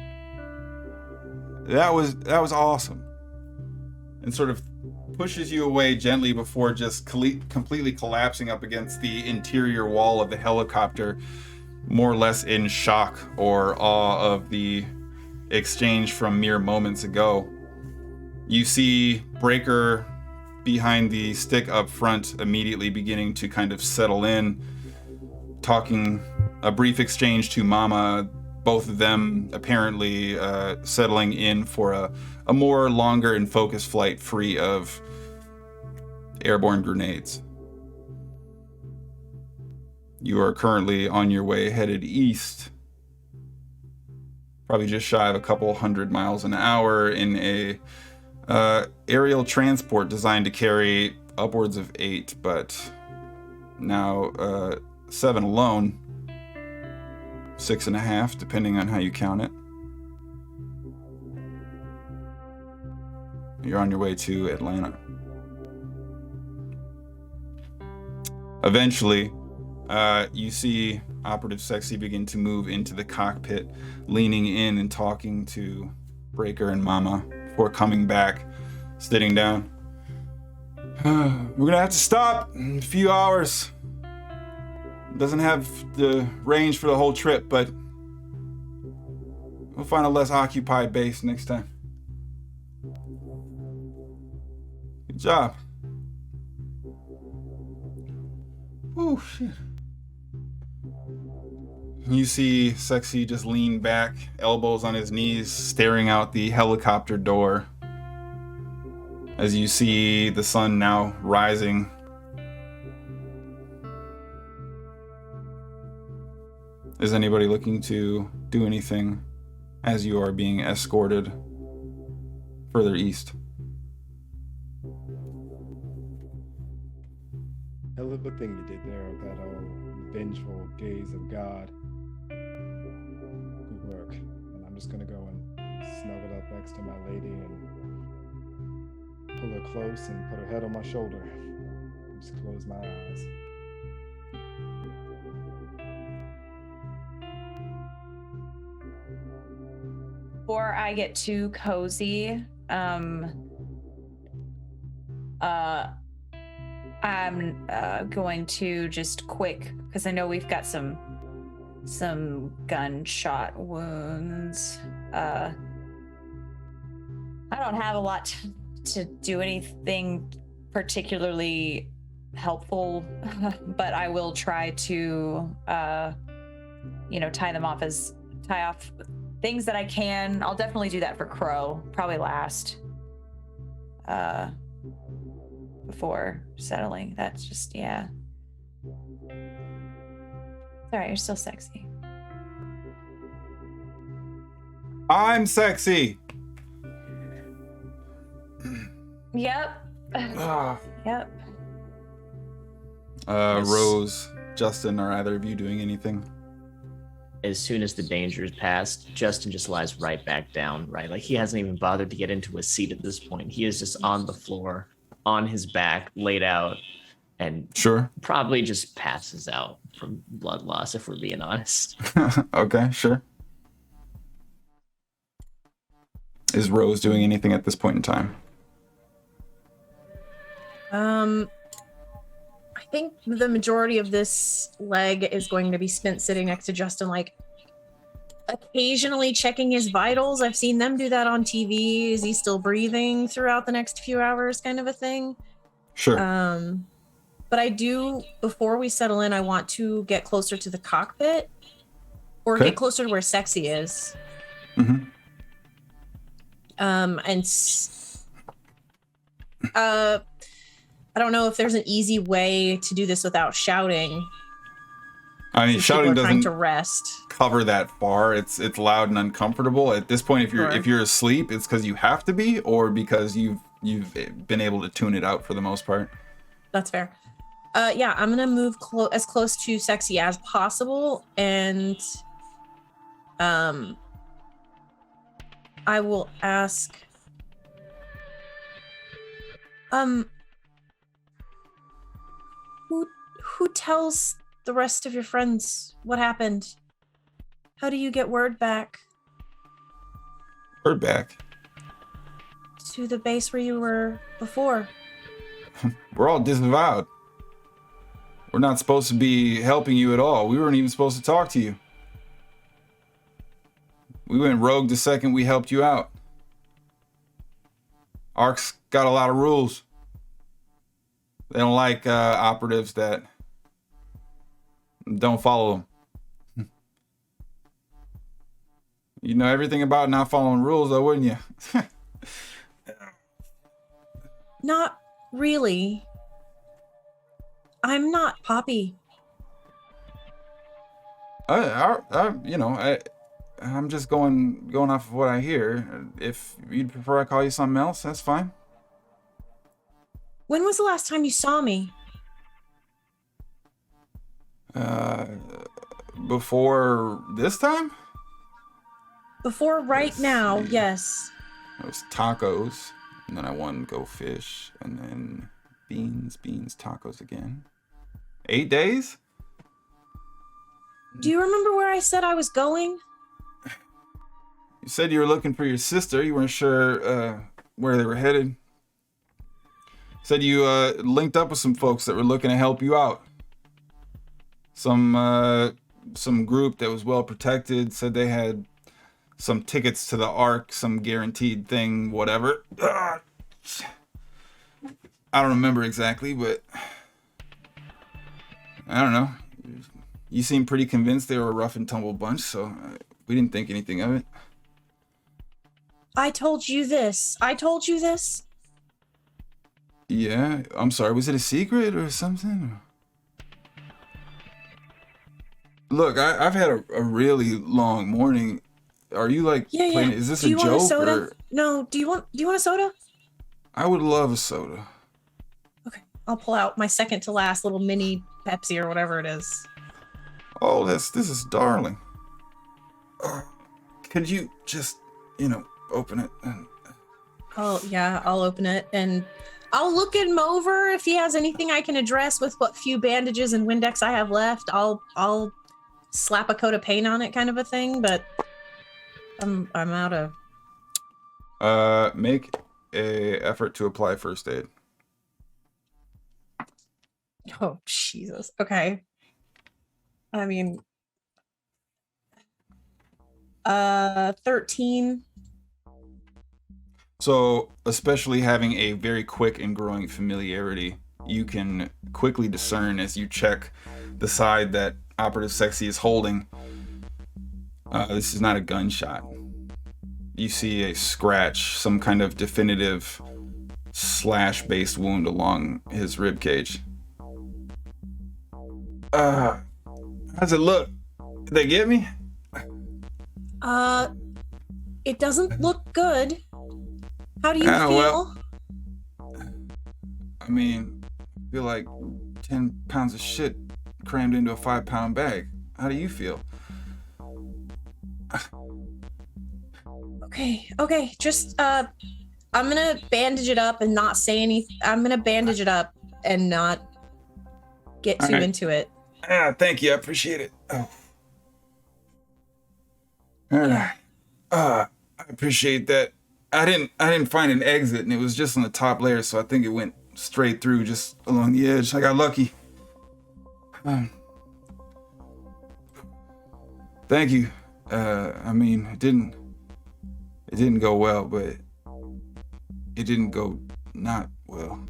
That was awesome. And sort of pushes you away gently before just completely collapsing up against the interior wall of the helicopter, more or less in shock or awe of the exchange from mere moments ago. You see Breaker behind the stick up front immediately beginning to kind of settle in, talking a brief exchange to Mama, both of them apparently settling in for a more longer and focused flight free of airborne grenades. You are currently on your way headed east, probably just shy of a couple 100 miles an hour in a aerial transport designed to carry upwards of 8, but now 7 alone, 6.5 depending on how you count it. You're on your way to Atlanta. Eventually, you see Operative Sexy begin to move into the cockpit, leaning in and talking to Breaker and Mama before coming back, sitting down. We're gonna have to stop in a few hours. Doesn't have the range for the whole trip, but we'll find a less occupied base next time. Good job. Oh shit. You see Sexy just lean back, elbows on his knees, staring out the helicopter door. As you see the sun now rising. Is anybody looking to do anything as you are being escorted further east? Hell of a thing you did there with that old vengeful gaze of God. Good work. And I'm just gonna go and snuggle up next to my lady and pull her close and put her head on my shoulder. Just close my eyes. Before I get too cozy, I'm going to just quick, because I know we've got some gunshot wounds. I don't have a lot to do anything particularly helpful, but I will try to tie off things that I can. I'll definitely do that for Crow, probably last, before settling. That's just, yeah. Sorry, you're still sexy. I'm sexy. Yep. Yep. Rose, Justin, are either of you doing anything? As soon as the danger is past, Justin just lies right back down, right? Like he hasn't even bothered to get into a seat at this point. He is just on the floor, on his back, laid out, and Sure. probably just passes out from blood loss, if we're being honest. Okay, sure. Is Rose doing anything at this point in time? I think the majority of this leg is going to be spent sitting next to Justin, like occasionally checking his vitals. I've seen them do that on TV. Is he still breathing throughout the next few hours, kind of a thing? Sure. But I do, before we settle in, I want to get closer to the cockpit, or Okay. get closer to where Sexy is. Mm-hmm. I don't know if there's an easy way to do this without shouting. I mean, Since shouting people are trying doesn't to rest. cover that far. It's loud and uncomfortable. At this point, Sure. if you're asleep, it's because you have to be, or because you've been able to tune it out for the most part. That's fair. Yeah, I'm gonna move as close to Sexy as possible, and I will ask, who tells the rest of your friends what happened? How do you get word back We're back. to the base where you were before? We're all disavowed. We're not supposed to be helping you at all. We weren't even supposed to talk to you. We went rogue the second we helped you out. ARC's got a lot of rules. They don't like operatives that don't follow them. You know everything about not following rules, though, wouldn't you? Not really. I'm not Poppy. I'm just going off of what I hear. If you'd prefer I call you something else, that's fine. When was the last time you saw me? Before this time? Before right Let's now, see. yes. It was tacos, and then I won go fish, and then beans, tacos again. 8 days? Do you remember where I said I was going? You said you were looking for your sister. You weren't sure where they were headed. Said you linked up with some folks that were looking to help you out. Some group that was well protected. Said they had some tickets to the Ark, some guaranteed thing, whatever. I don't remember exactly, but I don't know. You seemed pretty convinced they were a rough and tumble bunch, so we didn't think anything of it. I told you this. Yeah, I'm sorry. Was it a secret or something? Look, I've had a really long morning. Are you like playing? Is this do you a want joke? a soda? Or... No. Do you want a soda? I would love a soda. Okay, I'll pull out my second to last little mini Pepsi or whatever it is. Oh, this is darling. Could you just, open it? Oh yeah, I'll open it and I'll look him over if he has anything I can address with what few bandages and Windex I have left. I'll slap a coat of paint on it, kind of a thing. But I'm out of. Make a effort to apply first aid. Oh Jesus. Okay. I mean, 13. So, especially having a very quick and growing familiarity, you can quickly discern as you check the side that Operative Sexy is holding. This is not a gunshot. You see a scratch, some kind of definitive slash-based wound along his rib cage. How's it look? Did they get me? It doesn't look good. How do you feel? Well, I mean, I feel like 10 pounds of shit crammed into a 5-pound bag. How do you feel? Okay. Just, I'm gonna bandage it up and not say anything. I'm gonna bandage it up and not get too into it. Thank you. I appreciate it. Oh. I appreciate that. I didn't find an exit, and it was just on the top layer, so I think it went straight through, just along the edge. I got lucky. Thank you. I mean, it didn't go well, but it didn't go not well.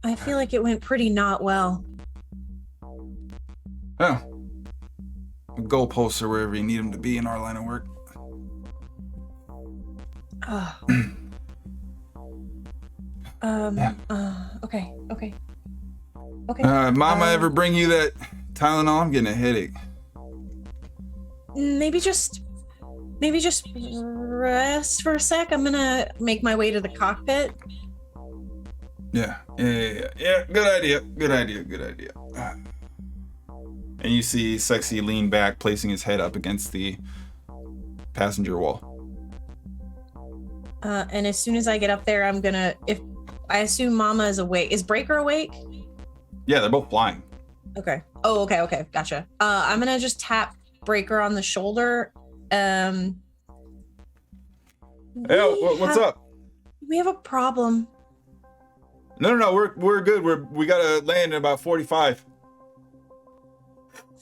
I feel like it went pretty not well. Oh. Goalposts are wherever you need them to be in our line of work. Okay. Mama ever bring you that Tylenol? I'm getting a headache. Maybe just rest for a sec. I'm gonna make my way to the cockpit. Yeah. Good idea. Good idea. And you see Sexy lean back, placing his head up against the passenger wall. And as soon as I get up there, I'm gonna, if I assume Mama is awake. Is Breaker awake? Yeah, they're both flying. Okay. Oh, okay. Gotcha. I'm gonna just tap Breaker on the shoulder. Hey, what's up? We have a problem. No, we're good. We gotta land in about 45.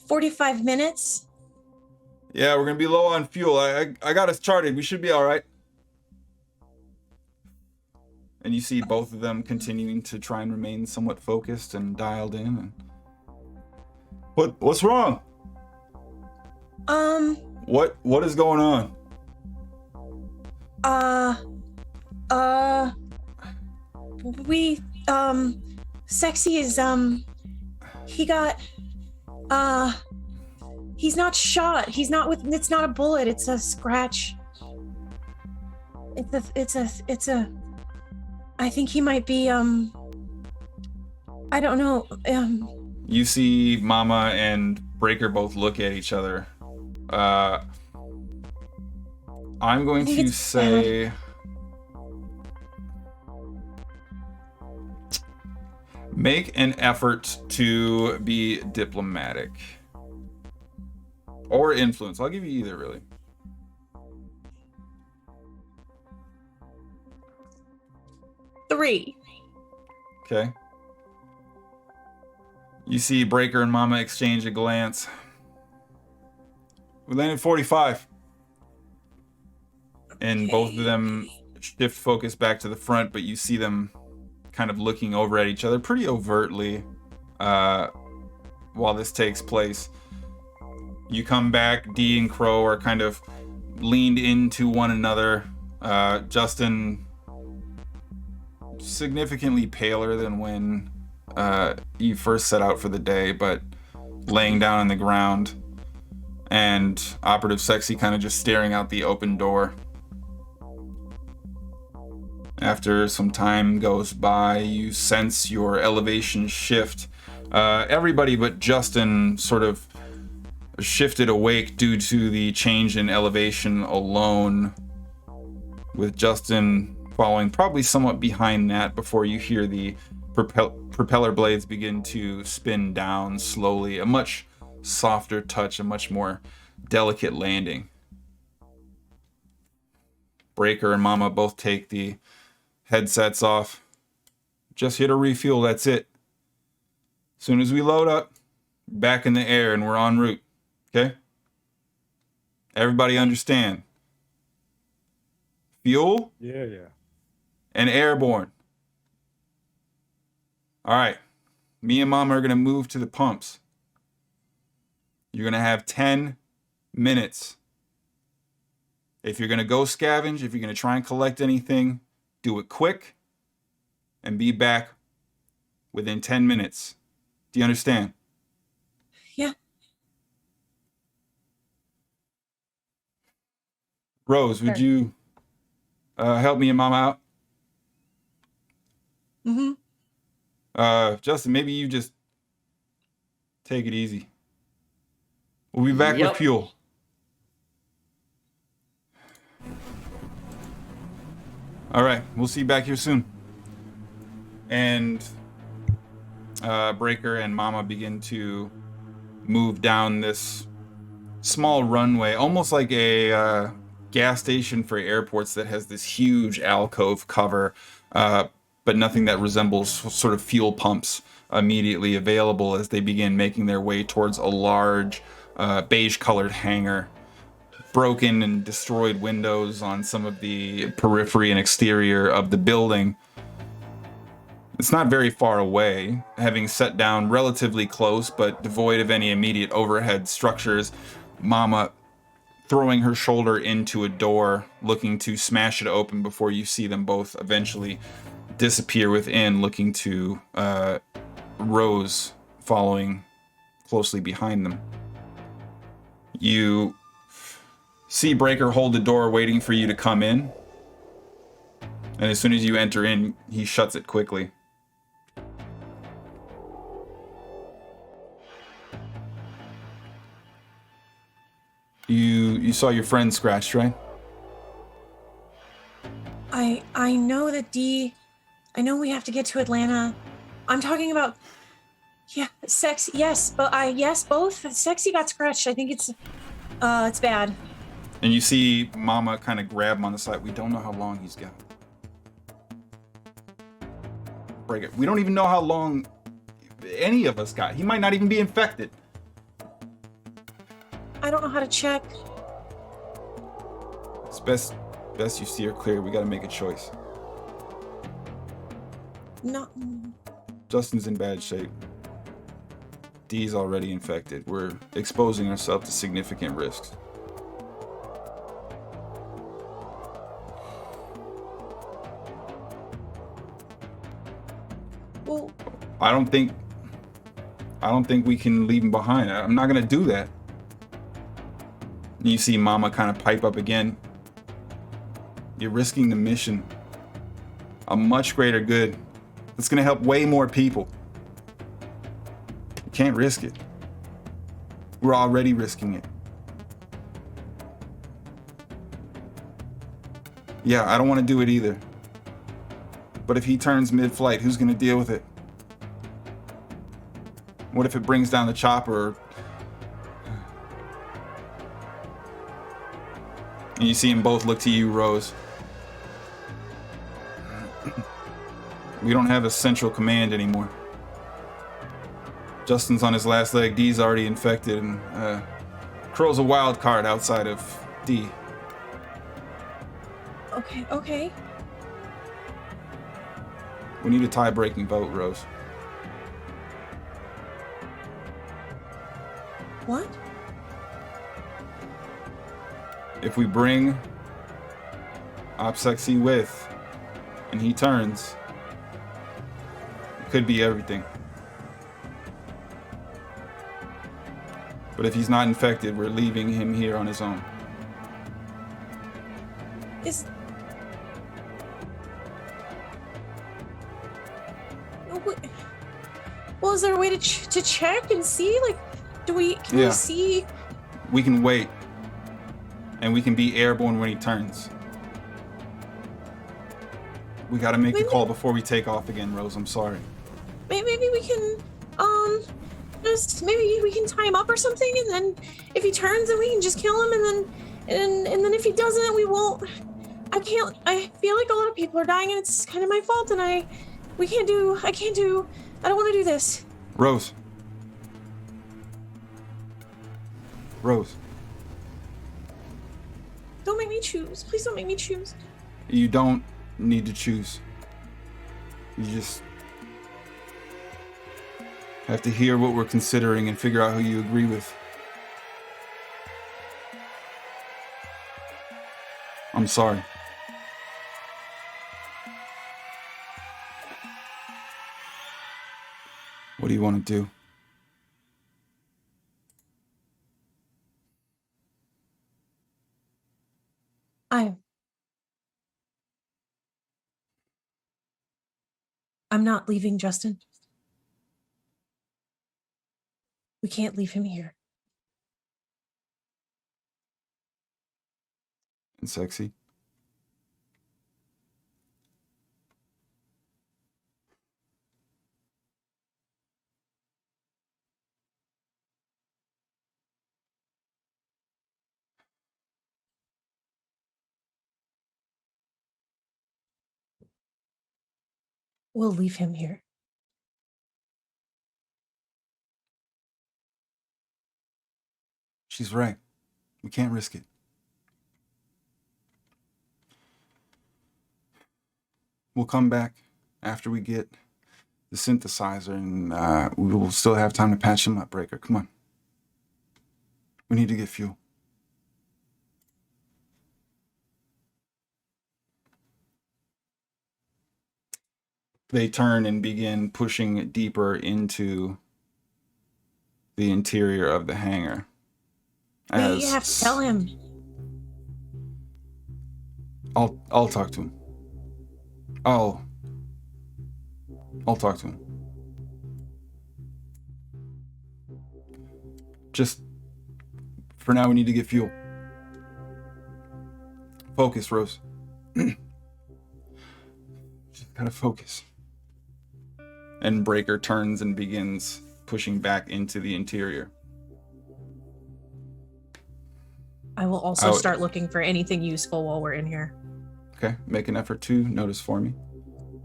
45 minutes? Yeah, we're gonna be low on fuel. I got us charted. We should be all right. And you see both of them continuing to try and remain somewhat focused and dialed in. And what's wrong? What is going on? We Sexy is he got he's not shot. He's not with, it's not a bullet, it's a scratch. It's a I think he might be I don't know. You see Mama and Breaker both look at each other. I'm going to say make an effort to be diplomatic. Or influence. I'll give you either, really. Three. Okay. You see Breaker and Mama exchange a glance. We landed 45. And both of them shift focus back to the front, but you see them kind of looking over at each other pretty overtly while this takes place. You come back, Dee and Crow are kind of leaned into one another. Justin, significantly paler than when you first set out for the day, but laying down on the ground. And Operative Sexy kind of just staring out the open door. After some time goes by, you sense your elevation shift. Everybody but Justin sort of shifted awake due to the change in elevation alone, with Justin following probably somewhat behind that before you hear the propeller blades begin to spin down slowly. A much softer touch, a much more delicate landing. Breaker and Mama both take the headsets off. Just hit a refuel, that's it. As soon as we load up, back in the air and we're en route. Okay? Everybody understand? Fuel? Yeah. And airborne. All right. Me and Mama are going to move to the pumps. You're going to have 10 minutes. If you're going to go scavenge, if you're going to try and collect anything, do it quick and be back within 10 minutes. Do you understand? Yeah. Rose, would you help me and Mama out? Justin, maybe you just take it easy. We'll be back with fuel. All right, we'll see you back here soon. And Breaker and Mama begin to move down this small runway, almost like a gas station for airports that has this huge alcove cover, but nothing that resembles sort of fuel pumps immediately available as they begin making their way towards a large beige-colored hangar. Broken and destroyed windows on some of the periphery and exterior of the building. It's not very far away, having set down relatively close but devoid of any immediate overhead structures. Mama throwing her shoulder into a door, looking to smash it open before you see them both eventually disappear within, looking to Rose following closely behind them. You see Breaker hold the door waiting for you to come in. And as soon as you enter in, he shuts it quickly. You saw your friend scratched, right? I know that I know we have to get to Atlanta. I'm talking about, yeah, Sexy. Yes, but yes, both. Sexy got scratched. I think it's bad. And you see Mama kind of grab him on the side. We don't know how long he's got. Break it. We don't even know how long any of us got. He might not even be infected. I don't know how to check. It's best you steer clear. We got to make a choice. No. Justin's in bad shape. Dee's already infected. We're exposing ourselves to significant risks. Well, I don't think we can leave him behind. I'm not gonna do that. You see Mama kind of pipe up again. You're risking the mission. A much greater good. It's gonna help way more people. You can't risk it. We're already risking it. Yeah, I don't want to do it either. But if he turns mid-flight, who's gonna deal with it? What if it brings down the chopper? And you see them both look to you, Rose. We don't have a central command anymore. Justin's on his last leg. Dee's already infected, and Crow's a wild card outside of Dee. Okay. We need a tie-breaking vote, Rose. What? If we bring Sexy with, and he turns, it could be everything. But if he's not infected, we're leaving him here on his own. Well, is there a way to check and see? Like, can we see? We can wait, and we can be airborne when he turns. We gotta make the call before we take off again, Rose. I'm sorry. Maybe we can, maybe we can tie him up or something, and then if he turns, then we can just kill him, and then if he doesn't, we won't. I feel like a lot of people are dying, and it's kind of my fault, and I don't want to do this. Rose. Don't make me choose. Please don't make me choose. You don't need to choose. You just have to hear what we're considering and figure out who you agree with. I'm sorry. What do you want to do? I'm not leaving Justin. We can't leave him here. And Sexy? We'll leave him here. She's right. We can't risk it. We'll come back after we get the synthesizer, and we will still have time to patch him up, Breaker. Come on. We need to get fuel. They turn and begin pushing deeper into the interior of the hangar. Wait, you have to tell him. I'll talk to him. I'll talk to him. Just for now, we need to get fuel. Focus, Rose. Just gotta focus. And Breaker turns and begins pushing back into the interior. I will also Out. start looking for anything useful while we're in here. Okay, make an effort to notice for me.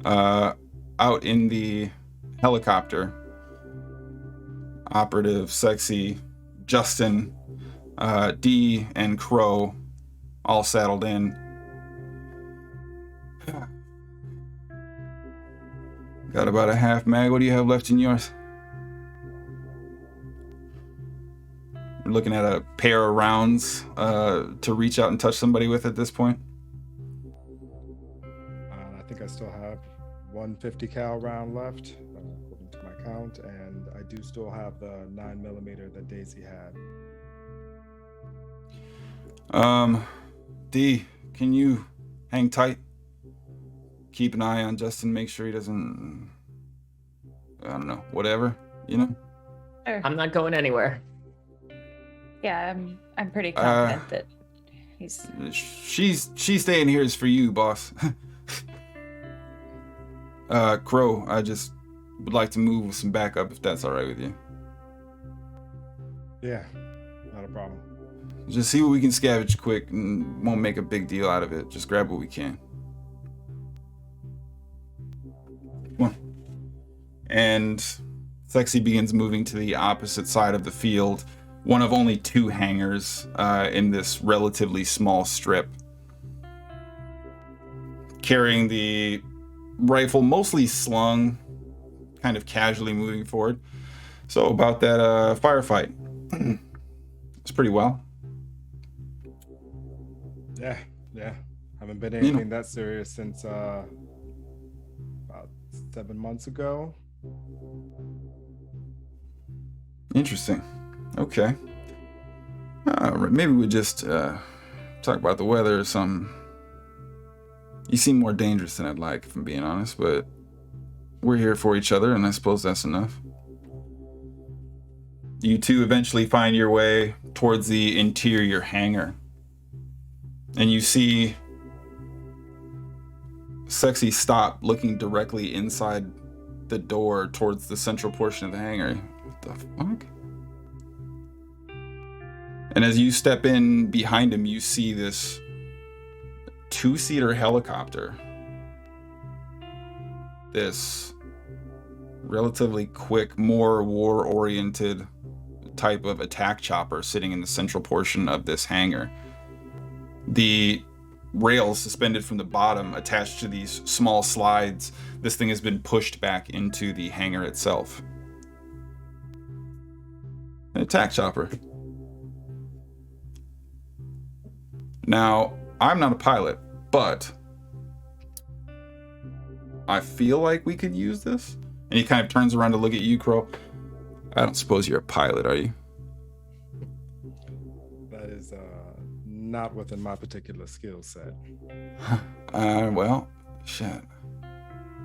Out in the helicopter, Operative, Sexy, Justin, D, and Crow all saddled in. Got about a half mag. What do you have left in yours? We're looking at a pair of rounds to reach out and touch somebody with at this point. I think I still have one 50 cal round left, according to my count, and I do still have the 9mm that Daisy had. D, can you hang tight? Keep an eye on Justin, make sure he doesn't, I don't know, whatever, you know? Sure. I'm not going anywhere. Yeah, I'm pretty confident that he's. She's staying here is for you, boss. Crow, I just would like to move with some backup if that's all right with you. Yeah, not a problem. Just see what we can scavenge quick and won't make a big deal out of it. Just grab what we can. Come on. And Sexy begins moving to the opposite side of the field, one of only 2 hangars in this relatively small strip. Carrying the rifle mostly slung, kind of casually moving forward. So about that firefight. It's pretty well. Yeah. Haven't been anything that serious since about 7 months ago. Interesting. Okay. Maybe we just talk about the weather or something. You seem more dangerous than I'd like, if I'm being honest, but we're here for each other, and I suppose that's enough. You two eventually find your way towards the interior hangar. And you see Sexy stop, looking directly inside the door towards the central portion of the hangar. What the fuck? And as you step in behind him, you see this 2-seater helicopter. This relatively quick, more war-oriented type of attack chopper sitting in the central portion of this hangar. The rails suspended from the bottom attached to these small slides. This thing has been pushed back into the hangar itself. An attack chopper. Now, I'm not a pilot, but I feel like we could use this. And he kind of turns around to look at you, Crow. I don't suppose you're a pilot, are you? That is not within my particular skill set. Well, shit.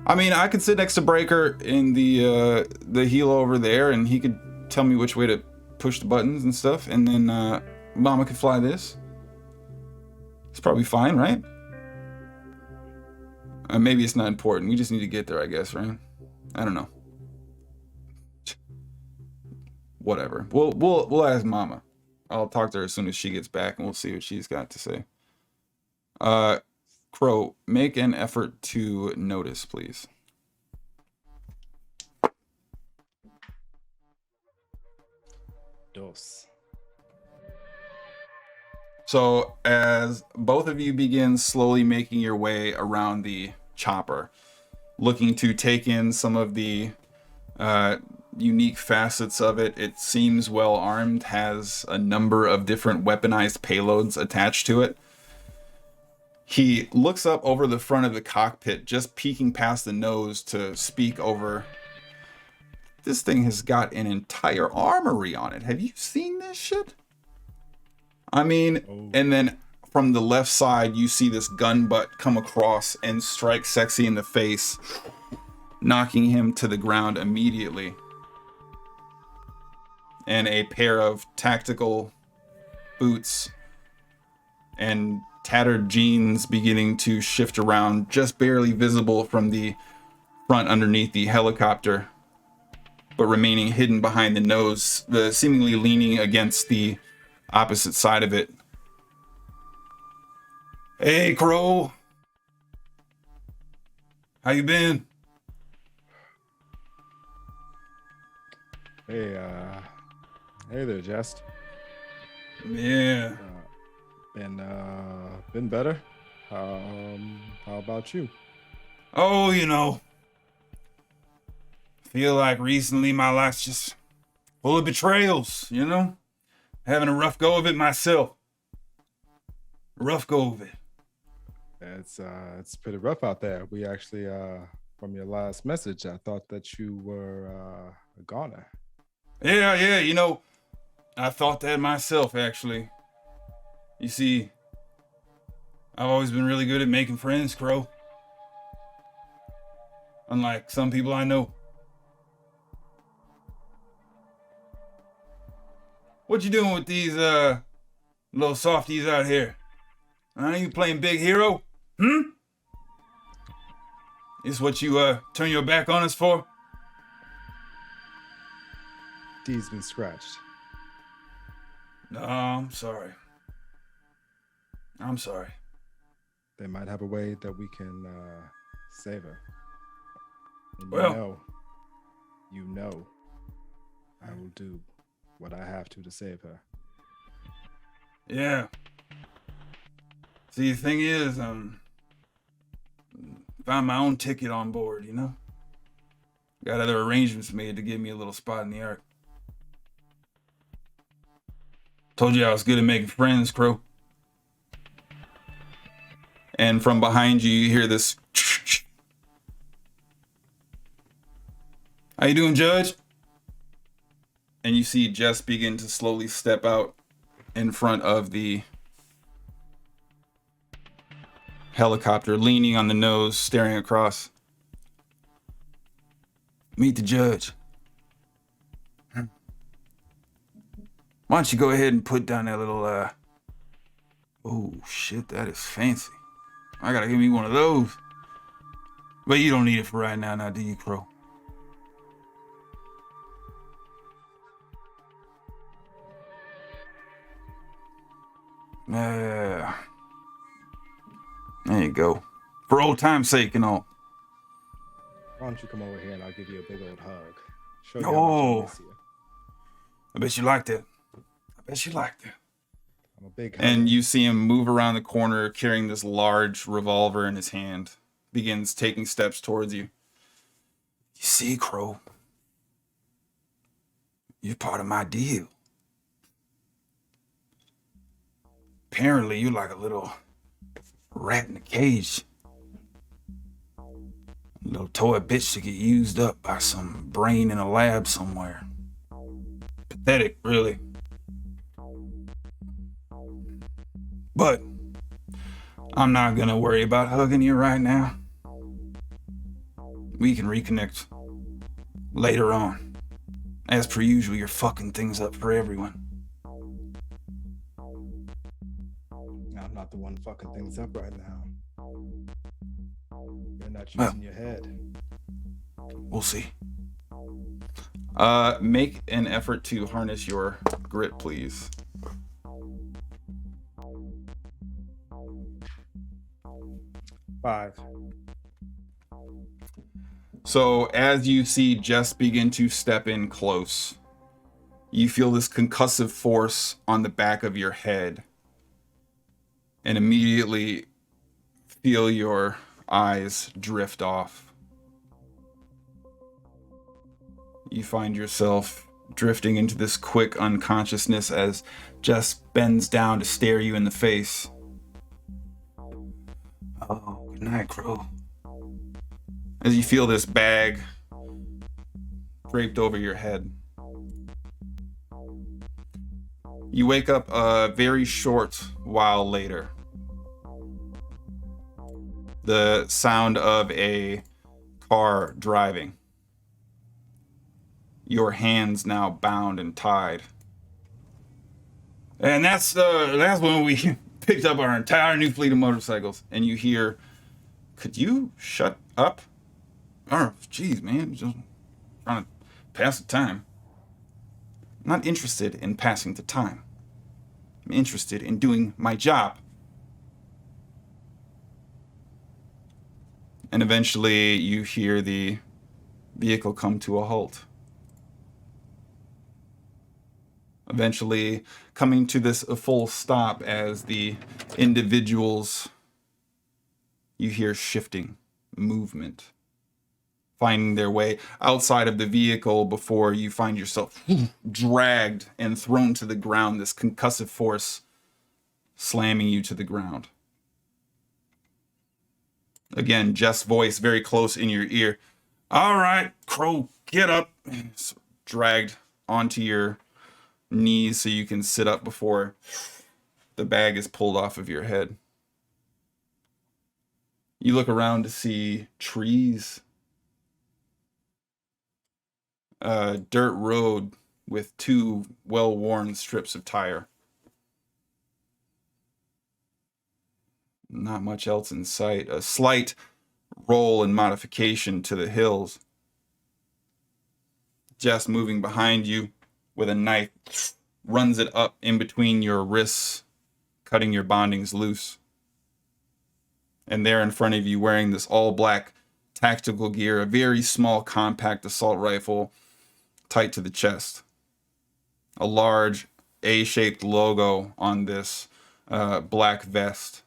I mean, I could sit next to Breaker in the helo over there, and he could tell me which way to push the buttons and stuff, and then Mama could fly this. It's probably fine, right? Maybe it's not important. We just need to get there, I guess, right? I don't know. Whatever. We'll ask Mama. I'll talk to her as soon as she gets back, and we'll see what she's got to say. Crow, make an effort to notice, please. Dos. So as both of you begin slowly making your way around the chopper, looking to take in some of the unique facets of it, it seems well armed, has a number of different weaponized payloads attached to it. He looks up over the front of the cockpit, just peeking past the nose to speak over. This thing has got an entire armory on it. Have you seen this shit? I mean, and then from the left side, you see this gun butt come across and strike Sexy in the face, knocking him to the ground immediately. And a pair of tactical boots and tattered jeans beginning to shift around, just barely visible from the front underneath the helicopter, but remaining hidden behind the nose, seemingly leaning against the opposite side of it. Hey, Crow. How you been? Hey, hey there, Jest. Yeah. Been better. How about you? Oh, you know, feel like recently my life's just full of betrayals, you know? Having a rough go of it myself. A rough go of it. It's pretty rough out there. We actually, from your last message, I thought that you were a goner. Yeah, you know, I thought that myself, actually. You see, I've always been really good at making friends, Crow. Unlike some people I know. What you doing with these little softies out here? You playing big hero? Is what you turn your back on us for? D's been scratched. No, I'm sorry. They might have a way that we can save her. And Well, you know, I will do what I have to save her. yeah. See, the thing is, found my own ticket on board, you know? Got other arrangements made to give me a little spot in the ark. Told you I was good at making friends, Crow. And from behind you, you hear this. How you doing, Judge? And you see Jess begin to slowly step out in front of the helicopter, leaning on the nose, staring across. Meet the judge. Why don't you go ahead and put down that little, oh shit, that is fancy. I gotta give me one of those. But you don't need it for right now, do you, Crow? Yeah. There you go. For old time's sake and all. Why don't you come over here and I'll give you a big old hug. Show you how much I miss you. I bet you liked it. I'm a big And hugger. you see him move around the corner carrying this large revolver in his hand. Begins taking steps towards you. You see, Crow, you're part of my deal. Apparently, you're like a little rat in a cage. A little toy bitch to get used up by some brain in a lab somewhere. Pathetic, really. But I'm not gonna worry about hugging you right now. We can reconnect later on. As per usual, you're fucking things up for everyone. I'm not the one fucking things up right now. You're not using your head. We'll see. Make an effort to harness your grit, please. Five. So as you see Jess begin to step in close, you feel this concussive force on the back of your head and immediately feel your eyes drift off. You find yourself drifting into this quick unconsciousness as Jess bends down to stare you in the face. Oh, good night, Crow. As you feel this bag draped over your head. You wake up a very short while later. The sound of a car driving. Your hands now bound and tied. And that's when we picked up our entire new fleet of motorcycles. And you hear, could you shut up? Oh, jeez, man. Just trying to pass the time. I'm not interested in passing the time. I'm interested in doing my job. And eventually you hear the vehicle come to a halt. Eventually coming to this a full stop as the individuals you hear shifting, movement, finding their way outside of the vehicle before you find yourself dragged and thrown to the ground, this concussive force slamming you to the ground. Again, Jeff's voice very close in your ear. All right, Crow, get up. Dragged onto your knees so you can sit up before the bag is pulled off of your head. You look around to see trees, a dirt road with 2 well-worn strips of tire. Not much else in sight. A slight roll and modification to the hills. Jess moving behind you with a knife, runs it up in between your wrists, cutting your bondings loose. And there in front of you, wearing this all-black tactical gear, a very small, compact assault rifle tight to the chest. A large A-shaped logo on this black vest.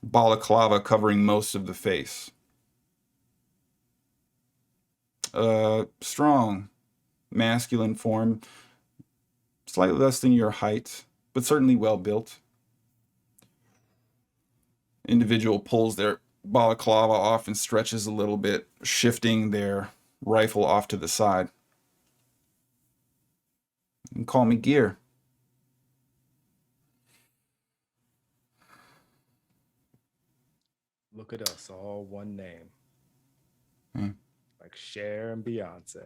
Balaclava covering most of the face. Strong, masculine form, slightly less than your height, but certainly well built. Individual pulls their balaclava off and stretches a little bit, shifting their rifle off to the side. You can call me Gear. Look at us, all one name. Hmm. Like Cher and Beyonce.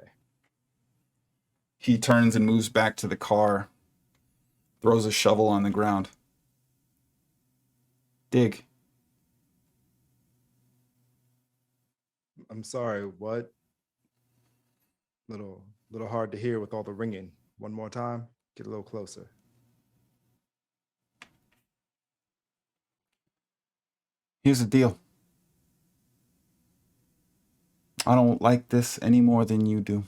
He turns and moves back to the car, throws a shovel on the ground. Dig. I'm sorry, what? Little hard to hear with all the ringing. One more time, get a little closer. Here's the deal. I don't like this any more than you do.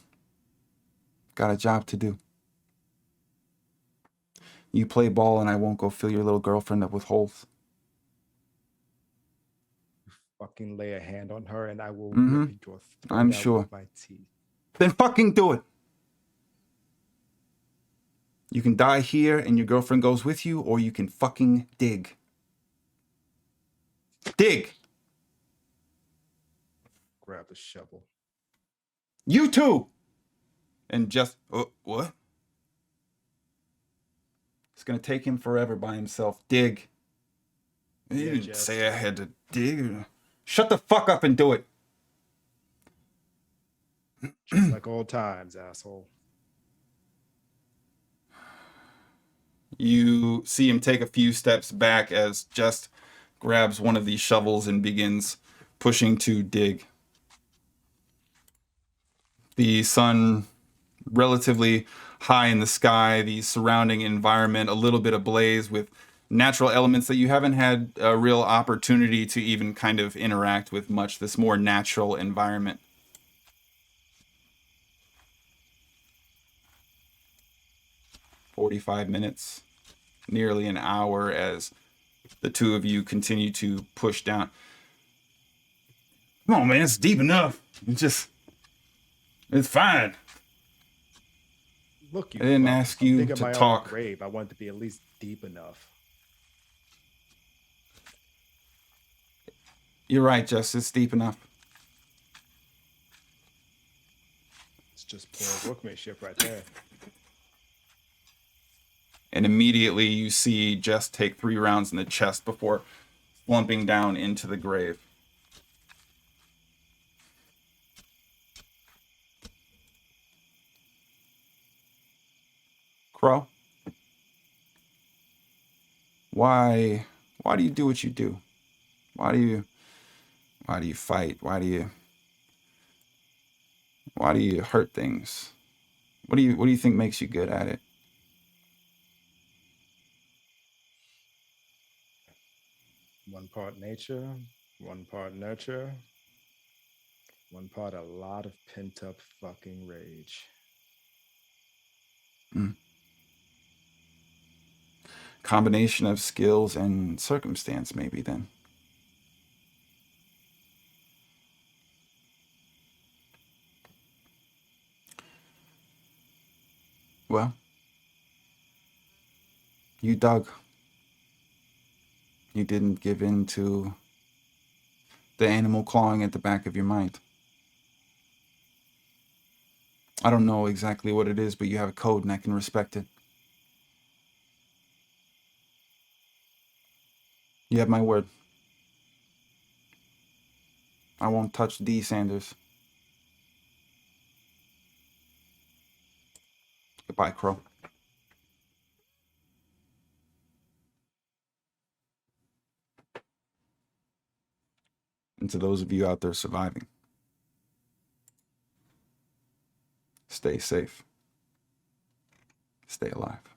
Got a job to do. You play ball and I won't go fill your little girlfriend up with holes. Fucking lay a hand on her and I will Mhm. rip your throat I'm out sure. with my teeth. Then fucking do it. You can die here and your girlfriend goes with you, or you can fucking dig. Dig. Grab the shovel. You too. And just, what? It's gonna take him forever by himself. Dig. You Yeah, didn't Jess. say I had to dig. Shut the fuck up and do it. Just like old times, asshole. You see him take a few steps back as Just grabs one of these shovels and begins pushing to dig. The sun relatively high in the sky, the surrounding environment a little bit ablaze with natural elements that you haven't had a real opportunity to even kind of interact with much, this more natural environment. "45 minutes, nearly an hour as the two of you continue to push down. Come on, man, it's deep enough. It's fine. Look, you I didn't fuck. ask I'm you digging to my own talk. grave. I want it to be at least deep enough. You're right, Jess, it's deep enough. It's just poor workmanship right there. And immediately you see Jess take 3 rounds in the chest before slumping down into the grave. Crow, why do you do what you do? Why do you fight? Why do you hurt things? What do you think makes you good at it? One part nature, one part nurture, one part a lot of pent up fucking rage. Combination of skills and circumstance, maybe then. Well, you dug. You didn't give in to the animal clawing at the back of your mind. I don't know exactly what it is, but you have a code and I can respect it. You have my word. I won't touch D. Sanders. Goodbye, Crow. And to those of you out there surviving, stay safe. Stay alive.